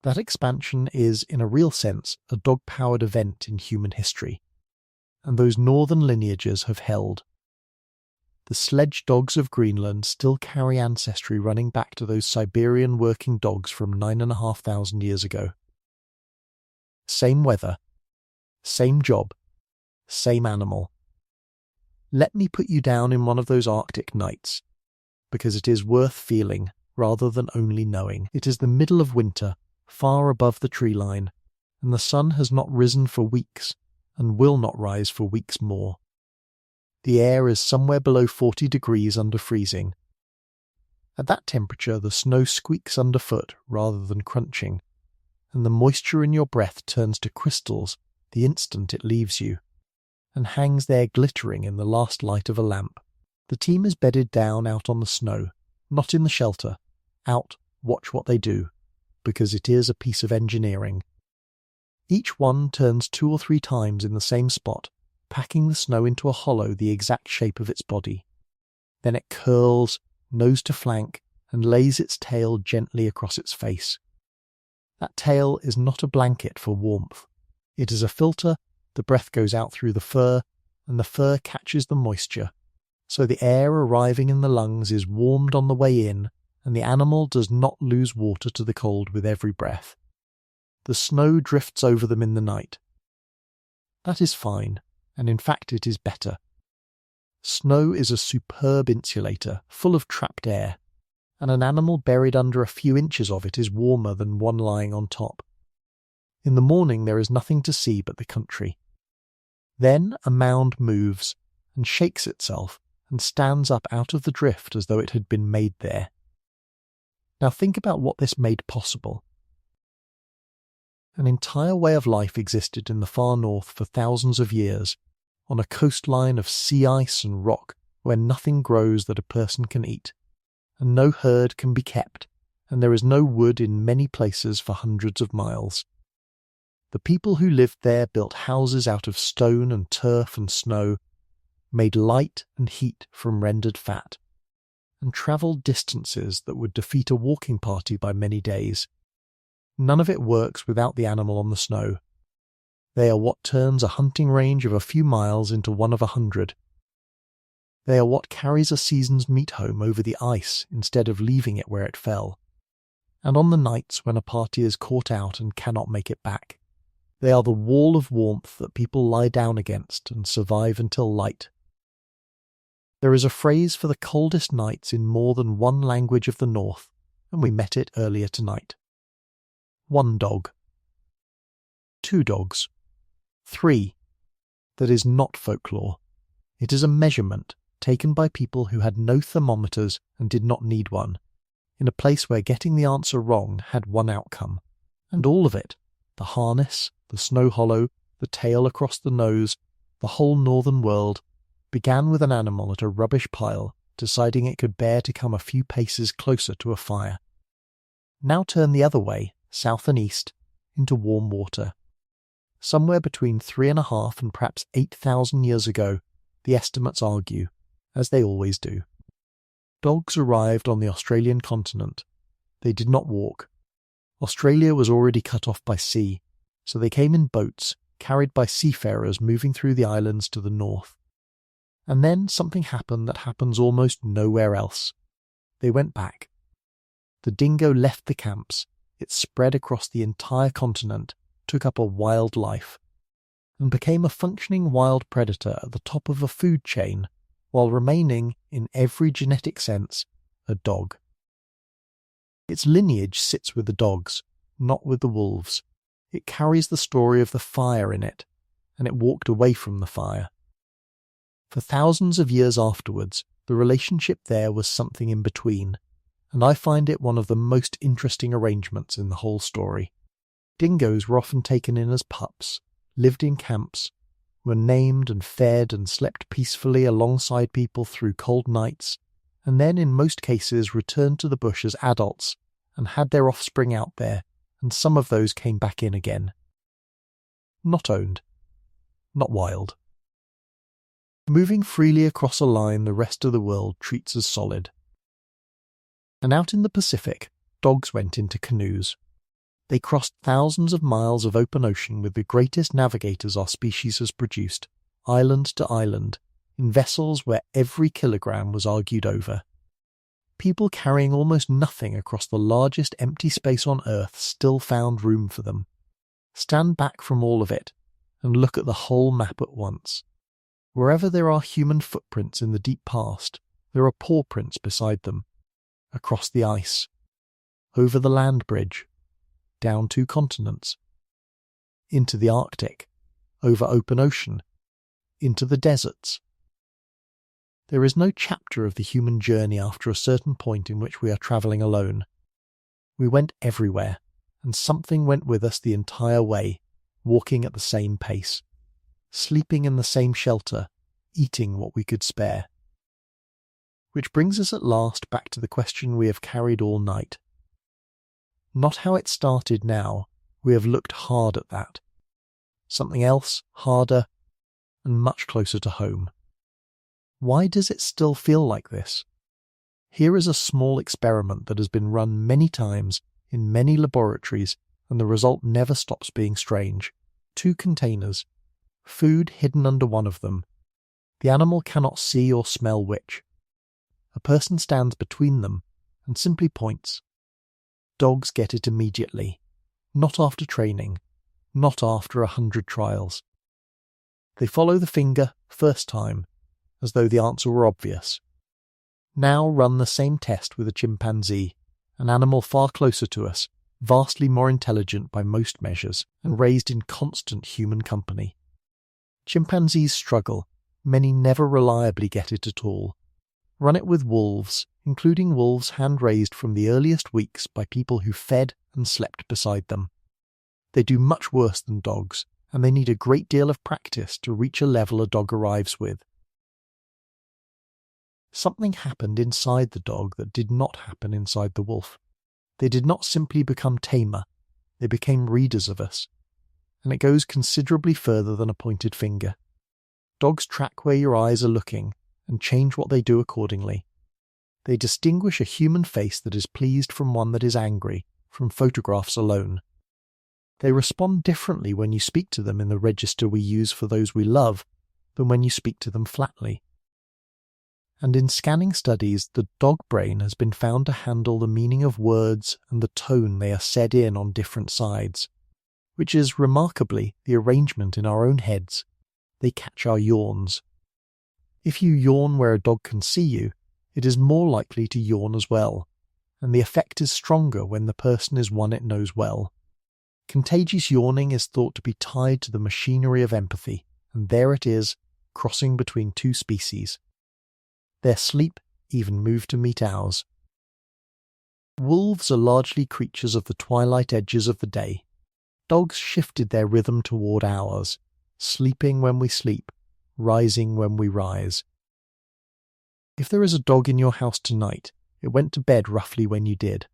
That expansion is, in a real sense, a dog-powered event in human history, and those northern lineages have held. The sledge dogs of Greenland still carry ancestry running back to those Siberian working dogs from 9,500 years ago. Same weather, same job, same animal. Let me put you down in one of those Arctic nights, because it is worth feeling rather than only knowing. It is the middle of winter, far above the tree line, and the sun has not risen for weeks, and will not rise for weeks more. The air is somewhere below 40 degrees under freezing. At that temperature the snow squeaks underfoot rather than crunching, and the moisture in your breath turns to crystals the instant it leaves you, and hangs there glittering in the last light of a lamp. The team is bedded down out on the snow, not in the shelter, out, watch what they do, because it is a piece of engineering. Each one turns 2 or 3 times in the same spot, packing the snow into a hollow the exact shape of its body. Then it curls, nose to flank, and lays its tail gently across its face. That tail is not a blanket for warmth. It is a filter. The breath goes out through the fur, and the fur catches the moisture, so the air arriving in the lungs is warmed on the way in, and the animal does not lose water to the cold with every breath. The snow drifts over them in the night. That is fine, and in fact it is better. Snow is a superb insulator, full of trapped air, and an animal buried under a few inches of it is warmer than one lying on top. In the morning there is nothing to see but the country. Then a mound moves, and shakes itself, and stands up out of the drift as though it had been made there. Now think about what this made possible. An entire way of life existed in the far north for thousands of years, on a coastline of sea ice and rock where nothing grows that a person can eat, and no herd can be kept, and there is no wood in many places for hundreds of miles. The people who lived there built houses out of stone and turf and snow, made light and heat from rendered fat, and travelled distances that would defeat a walking party by many days. None of it works without the animal on the snow. They are what turns a hunting range of a few miles into one of 100. They are what carries a season's meat home over the ice instead of leaving it where it fell. And on the nights when a party is caught out and cannot make it back, they are the wall of warmth that people lie down against and survive until light. There is a phrase for the coldest nights in more than one language of the north, and we met it earlier tonight. 1 dog. 2 dogs. 3. That is not folklore. It is a measurement taken by people who had no thermometers and did not need one, in a place where getting the answer wrong had one outcome, and all of it, the harness, the snow hollow, the tail across the nose, the whole northern world, began with an animal at a rubbish pile deciding it could bear to come a few paces closer to a fire. Now turn the other way, south and east, into warm water. Somewhere between 3,500 and perhaps 8,000 years ago, the estimates argue, as they always do. Dogs arrived on the Australian continent. They did not walk. Australia was already cut off by sea, so they came in boats, carried by seafarers moving through the islands to the north. And then something happened that happens almost nowhere else. They went back. The dingo left the camps. It spread across the entire continent, took up a wild life, and became a functioning wild predator at the top of a food chain, while remaining, in every genetic sense, a dog. Its lineage sits with the dogs, not with the wolves. It carries the story of the fire in it, and it walked away from the fire. For thousands of years afterwards, the relationship there was something in between, and I find it one of the most interesting arrangements in the whole story. Dingoes were often taken in as pups, lived in camps, were named and fed and slept peacefully alongside people through cold nights, and then in most cases returned to the bush as adults and had their offspring out there, and some of those came back in again. Not owned. Not wild. Moving freely across a line the rest of the world treats as solid. And out in the Pacific, dogs went into canoes. They crossed thousands of miles of open ocean with the greatest navigators our species has produced, island to island, in vessels where every kilogram was argued over. People carrying almost nothing across the largest empty space on Earth still found room for them. Stand back from all of it and look at the whole map at once. Wherever there are human footprints in the deep past, there are paw prints beside them. Across the ice, over the land bridge, down 2 continents, into the Arctic, over open ocean, into the deserts. There is no chapter of the human journey after a certain point in which we are travelling alone. We went everywhere, and something went with us the entire way, walking at the same pace, sleeping in the same shelter, eating what we could spare. Which brings us at last back to the question we have carried all night. Not how it started now, we have looked hard at that. Something else, harder, and much closer to home. Why does it still feel like this? Here is a small experiment that has been run many times in many laboratories, and the result never stops being strange. 2 containers. Food hidden under one of them. The animal cannot see or smell which. A person stands between them and simply points. Dogs get it immediately. Not after training. Not after 100 trials. They follow the finger first time, as though the answer were obvious. Now run the same test with a chimpanzee, an animal far closer to us, vastly more intelligent by most measures, and raised in constant human company. Chimpanzees struggle, many never reliably get it at all. Run it with wolves, including wolves hand-raised from the earliest weeks by people who fed and slept beside them. They do much worse than dogs, and they need a great deal of practice to reach a level a dog arrives with. Something happened inside the dog that did not happen inside the wolf. They did not simply become tamer, they became readers of us. And it goes considerably further than a pointed finger. Dogs track where your eyes are looking and change what they do accordingly. They distinguish a human face that is pleased from one that is angry, from photographs alone. They respond differently when you speak to them in the register we use for those we love than when you speak to them flatly. And in scanning studies, the dog brain has been found to handle the meaning of words and the tone they are said in on different sides, which is remarkably the arrangement in our own heads. They catch our yawns. If you yawn where a dog can see you, it is more likely to yawn as well, and the effect is stronger when the person is one it knows well. Contagious yawning is thought to be tied to the machinery of empathy, and there it is, crossing between 2 species. Their sleep even moved to meet ours. Wolves are largely creatures of the twilight edges of the day. Dogs shifted their rhythm toward ours, sleeping when we sleep, rising when we rise. If there is a dog in your house tonight, it went to bed roughly when you did,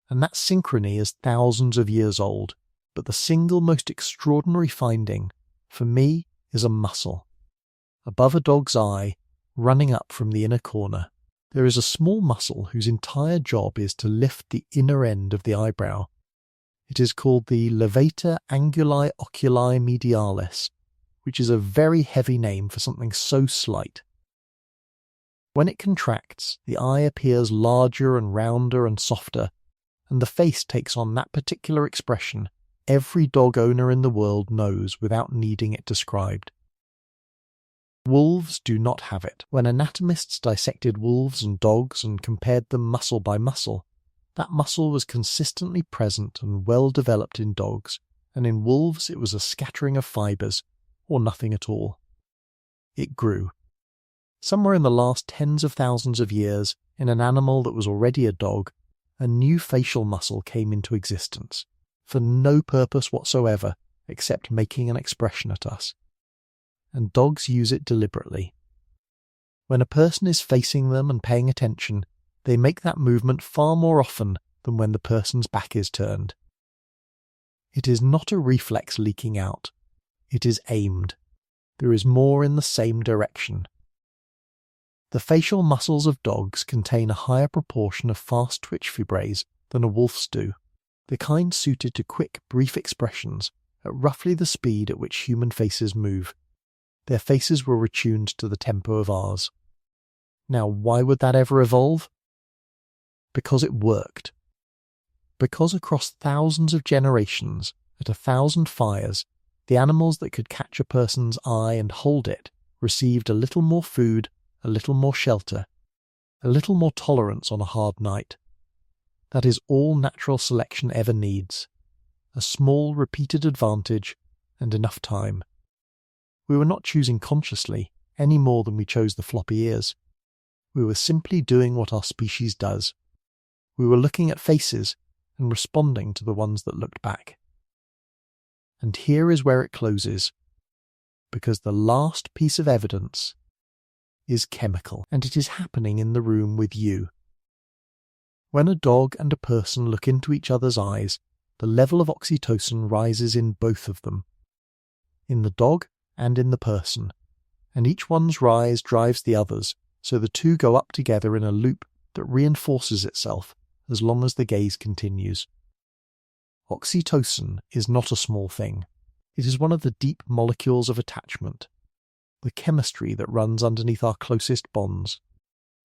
and that synchrony is thousands of years old, but the single most extraordinary finding, for me, is a muscle. Above a dog's eye, running up from the inner corner, there is a small muscle whose entire job is to lift the inner end of the eyebrow. It is called the levator anguli oculi medialis, which is a very heavy name for something so slight. When it contracts, the eye appears larger and rounder and softer, and the face takes on that particular expression every dog owner in the world knows without needing it described. Wolves do not have it. When anatomists dissected wolves and dogs and compared them muscle by muscle, that muscle was consistently present and well developed in dogs, and in wolves it was a scattering of fibres, or nothing at all. It grew. Somewhere in the last tens of thousands of years, in an animal that was already a dog, a new facial muscle came into existence, for no purpose whatsoever except making an expression at us. And dogs use it deliberately. When a person is facing them and paying attention, they make that movement far more often than when the person's back is turned. It is not a reflex leaking out. It is aimed. There is more in the same direction. The facial muscles of dogs contain a higher proportion of fast twitch fibres than a wolf's do, the kind suited to quick, brief expressions at roughly the speed at which human faces move. Their faces were attuned to the tempo of ours. Now, why would that ever evolve? Because it worked. Because across thousands of generations, at 1,000 fires, the animals that could catch a person's eye and hold it received a little more food, a little more shelter, a little more tolerance on a hard night. That is all natural selection ever needs. A small repeated advantage and enough time. We were not choosing consciously, any more than we chose the floppy ears. We were simply doing what our species does. We were looking at faces and responding to the ones that looked back. And here is where it closes, because the last piece of evidence is chemical, and it is happening in the room with you. When a dog and a person look into each other's eyes, the level of oxytocin rises in both of them, in the dog and in the person, and each one's rise drives the others, so the two go up together in a loop that reinforces itself as long as the gaze continues. Oxytocin is not a small thing. It is one of the deep molecules of attachment, the chemistry that runs underneath our closest bonds,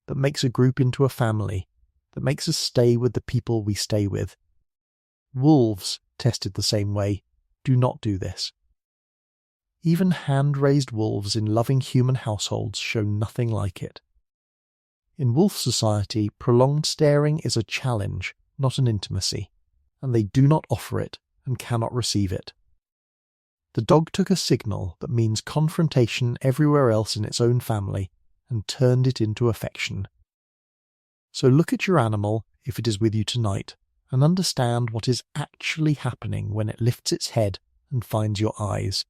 that makes a group into a family, that makes us stay with the people we stay with. Wolves, tested the same way, do not do this. Even hand-raised wolves in loving human households show nothing like it. In wolf society, prolonged staring is a challenge, not an intimacy, and they do not offer it and cannot receive it. The dog took a signal that means confrontation everywhere else in its own family and turned it into affection. So look at your animal, if it is with you tonight, and understand what is actually happening when it lifts its head and finds your eyes.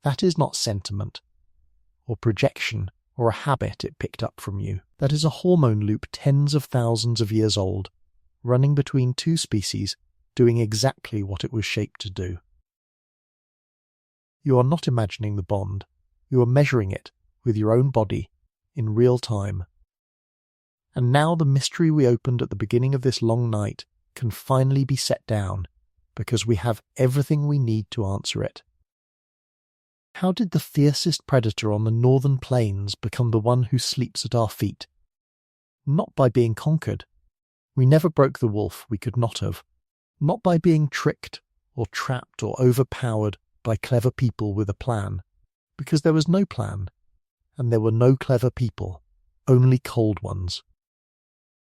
That is not sentiment, or projection, or a habit it picked up from you. That is a hormone loop tens of thousands of years old, running between two species, doing exactly what it was shaped to do. You are not imagining the bond, you are measuring it with your own body, in real time. And now the mystery we opened at the beginning of this long night can finally be set down, because we have everything we need to answer it. How did the fiercest predator on the northern plains become the one who sleeps at our feet? Not by being conquered. We never broke the wolf, we could not have. Not by being tricked, or trapped, or overpowered by clever people with a plan, because there was no plan, and there were no clever people, only cold ones.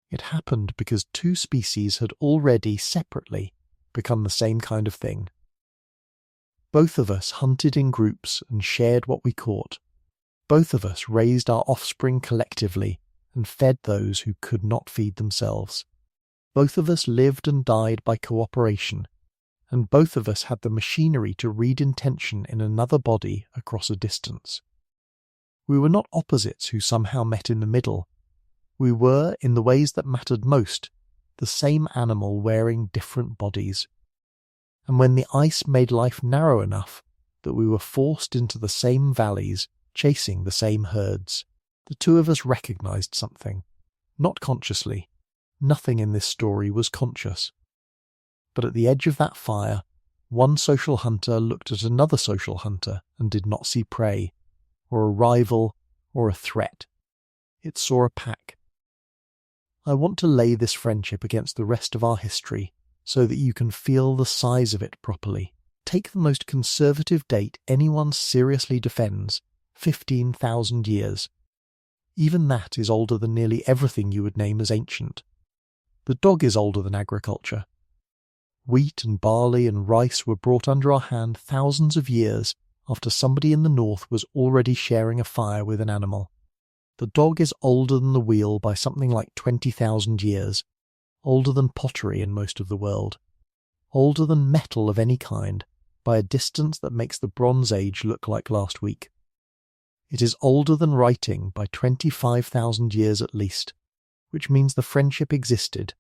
It happened because two species had already, separately, become the same kind of thing. Both of us hunted in groups and shared what we caught. Both of us raised our offspring collectively and fed those who could not feed themselves. Both of us lived and died by cooperation, and both of us had the machinery to read intention in another body across a distance. We were not opposites who somehow met in the middle. We were, in the ways that mattered most, the same animal wearing different bodies. And when the ice made life narrow enough that we were forced into the same valleys, chasing the same herds, the two of us recognized something. Not consciously. Nothing in this story was conscious. But at the edge of that fire, one social hunter looked at another social hunter and did not see prey, or a rival, or a threat. It saw a pack. I want to lay this friendship against the rest of our history, so that you can feel the size of it properly. Take the most conservative date anyone seriously defends, 15,000 years. Even that is older than nearly everything you would name as ancient. The dog is older than agriculture. Wheat and barley and rice were brought under our hand thousands of years after somebody in the north was already sharing a fire with an animal. The dog is older than the wheel by something like 20,000 years, older than pottery in most of the world, older than metal of any kind, by a distance that makes the Bronze Age look like last week. It is older than writing by 25,000 years at least, which means the friendship existed,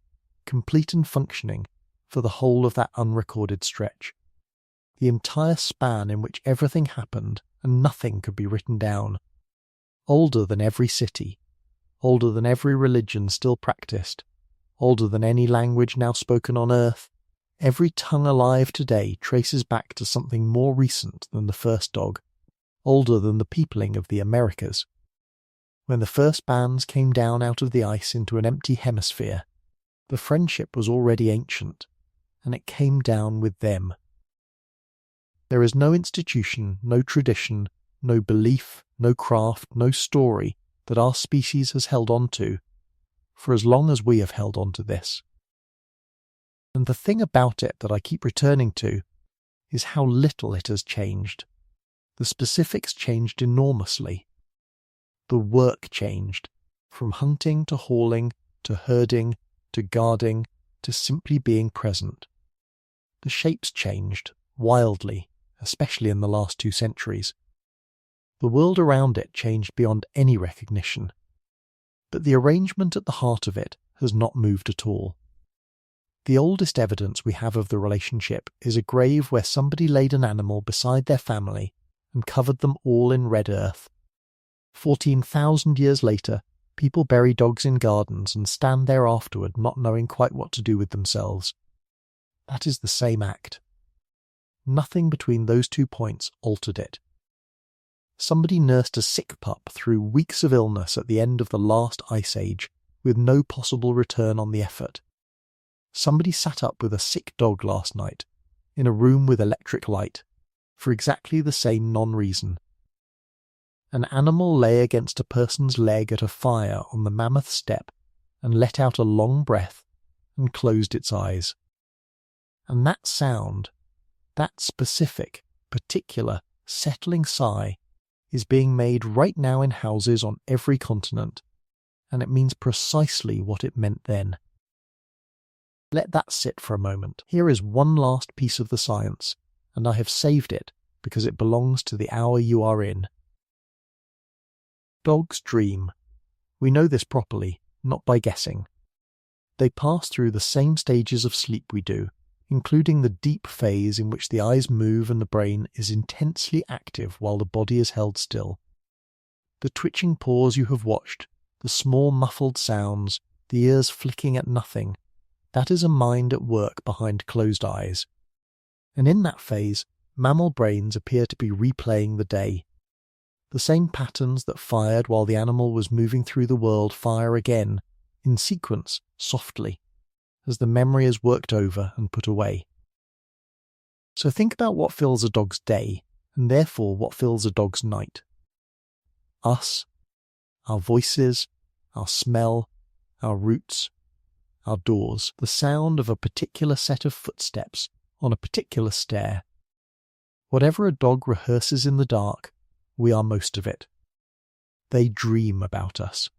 complete and functioning, for the whole of that unrecorded stretch. The entire span in which everything happened and nothing could be written down. Older than every city, older than every religion still practiced, older than any language now spoken on earth. Every tongue alive today traces back to something more recent than the first dog, older than the peopling of the Americas. When the first bands came down out of the ice into an empty hemisphere, the friendship was already ancient, and it came down with them. There is no institution, no tradition, no belief, no craft, no story that our species has held on to, for as long as we have held on to this. And the thing about it that I keep returning to is how little it has changed. The specifics changed enormously. The work changed, from hunting to hauling, to herding, to guarding, to simply being present. The shapes changed, wildly, especially in the last 2 centuries. The world around it changed beyond any recognition. But the arrangement at the heart of it has not moved at all. The oldest evidence we have of the relationship is a grave where somebody laid an animal beside their family and covered them all in red earth. 14,000 years later, People bury dogs in gardens and stand there afterward not knowing quite what to do with themselves. That is the same act. Nothing between those 2 points altered it. Somebody nursed a sick pup through weeks of illness at the end of the last ice age, with no possible return on the effort. Somebody sat up with a sick dog last night, in a room with electric light, for exactly the same non-reason. An animal lay against a person's leg at a fire on the mammoth steppe and let out a long breath and closed its eyes. And that sound, that specific, particular, settling sigh, is being made right now in houses on every continent, and it means precisely what it meant then. Let that sit for a moment. Here is one last piece of the science, and I have saved it because it belongs to the hour you are in. Dogs dream. We know this properly, not by guessing. They pass through the same stages of sleep we do, including the deep phase in which the eyes move and the brain is intensely active while the body is held still. The twitching paws you have watched, the small muffled sounds, the ears flicking at nothing, that is a mind at work behind closed eyes. And in that phase, mammal brains appear to be replaying the day. The same patterns that fired while the animal was moving through the world fire again, in sequence, softly, as the memory is worked over and put away. So think about what fills a dog's day, and therefore what fills a dog's night. Us, our voices, our smell, our roots, our doors, the sound of a particular set of footsteps on a particular stair. Whatever a dog rehearses in the dark, we are most of it. They dream about us.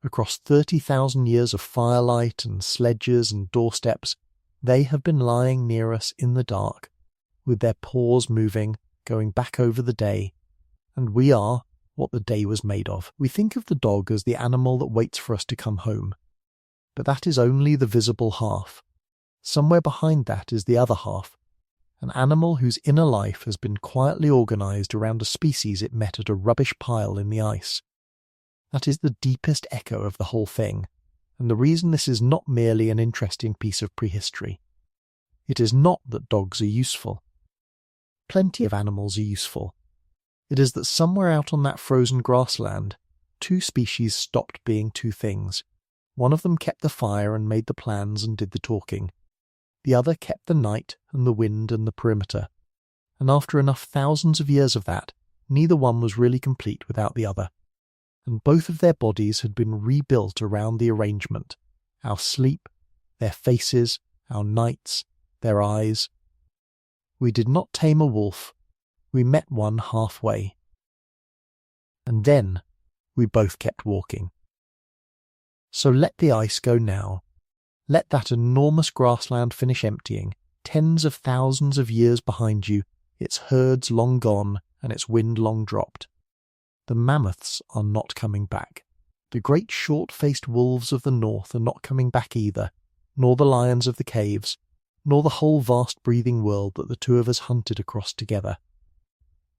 Across 30,000 years of firelight and sledges and doorsteps, they have been lying near us in the dark, with their paws moving, going back over the day, and we are what the day was made of. We think of the dog as the animal that waits for us to come home, but that is only the visible half. Somewhere behind that is the other half, an animal whose inner life has been quietly organised around a species it met at a rubbish pile in the ice. That is the deepest echo of the whole thing, and the reason this is not merely an interesting piece of prehistory. It is not that dogs are useful. Plenty of animals are useful. It is that somewhere out on that frozen grassland, 2 species stopped being 2 things. One of them kept the fire and made the plans and did the talking. The other kept the night and the wind and the perimeter. And after enough thousands of years of that, neither one was really complete without the other. And both of their bodies had been rebuilt around the arrangement. Our sleep, their faces, our nights, their eyes. We did not tame a wolf. We met one halfway. And then we both kept walking. So let the ice go now. Let that enormous grassland finish emptying, tens of thousands of years behind you, its herds long gone and its wind long dropped. The mammoths are not coming back. The great short-faced wolves of the north are not coming back either, nor the lions of the caves, nor the whole vast breathing world that the 2 of us hunted across together.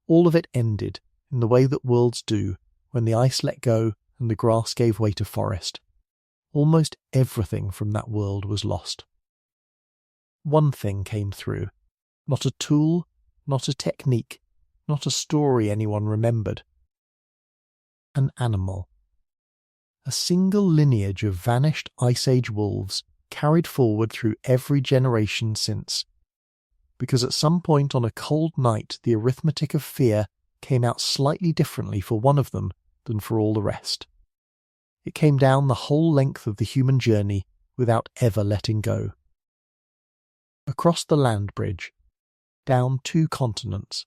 All of it ended in the way that worlds do when the ice let go and the grass gave way to forest. Almost everything from that world was lost. One thing came through. Not a tool, not a technique, not a story anyone remembered. An animal. A single lineage of vanished Ice Age wolves carried forward through every generation since. Because at some point on a cold night the arithmetic of fear came out slightly differently for one of them than for all the rest. It came down the whole length of the human journey without ever letting go. Across the land bridge, down 2 continents,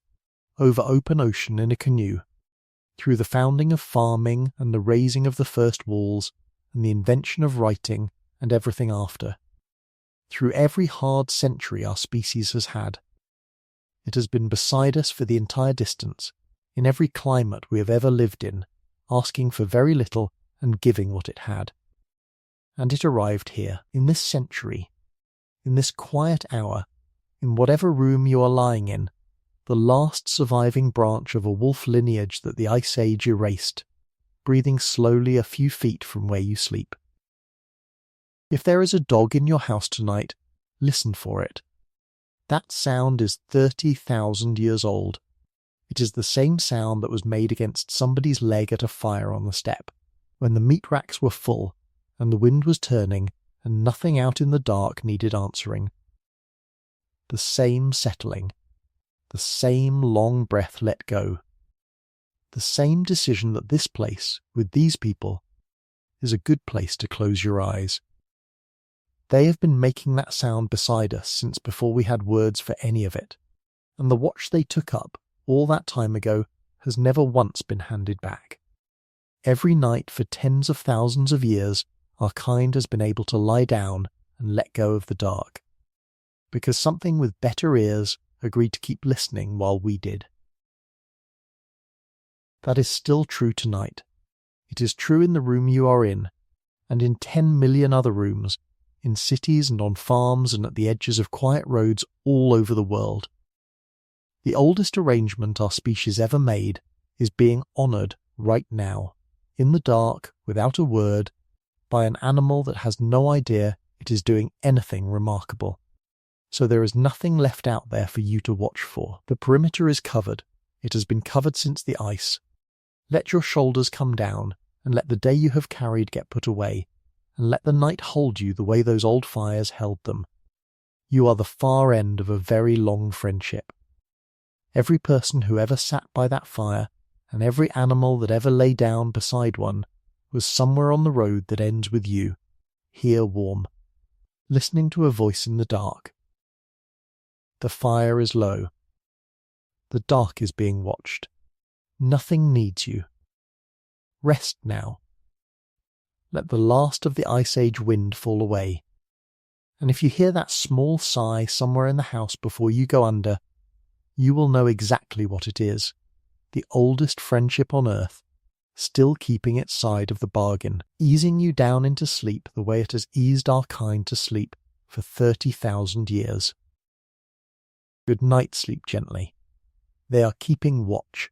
over open ocean in a canoe, through the founding of farming and the raising of the first walls and the invention of writing and everything after, through every hard century our species has had. It has been beside us for the entire distance, in every climate we have ever lived in, asking for very little and giving what it had. And it arrived here, in this century, in this quiet hour, in whatever room you are lying in, the last surviving branch of a wolf lineage that the Ice Age erased, breathing slowly a few feet from where you sleep. If there is a dog in your house tonight, listen for it. That sound is 30,000 years old. It is the same sound that was made against somebody's leg at a fire on the step, when the meat racks were full, and the wind was turning, and nothing out in the dark needed answering. The same settling, the same long breath let go, the same decision that this place, with these people, is a good place to close your eyes. They have been making that sound beside us since before we had words for any of it, and the watch they took up all that time ago has never once been handed back. Every night for tens of thousands of years, our kind has been able to lie down and let go of the dark, because something with better ears agreed to keep listening while we did. That is still true tonight. It is true in the room you are in, and in 10 million other rooms, in cities and on farms and at the edges of quiet roads all over the world. The oldest arrangement our species ever made is being honoured right now, in the dark, without a word, by an animal that has no idea it is doing anything remarkable. So there is nothing left out there for you to watch for. The perimeter is covered. It has been covered since the ice. Let your shoulders come down, and let the day you have carried get put away, and let the night hold you the way those old fires held them. You are the far end of a very long friendship. Every person who ever sat by that fire, and every animal that ever lay down beside one, was somewhere on the road that ends with you, here warm, listening to a voice in the dark. The fire is low. The dark is being watched. Nothing needs you. Rest now. Let the last of the Ice Age wind fall away. And if you hear that small sigh somewhere in the house before you go under, you will know exactly what it is. The oldest friendship on earth, still keeping its side of the bargain, easing you down into sleep the way it has eased our kind to sleep for 30,000 years. Good night, sleep gently. They are keeping watch.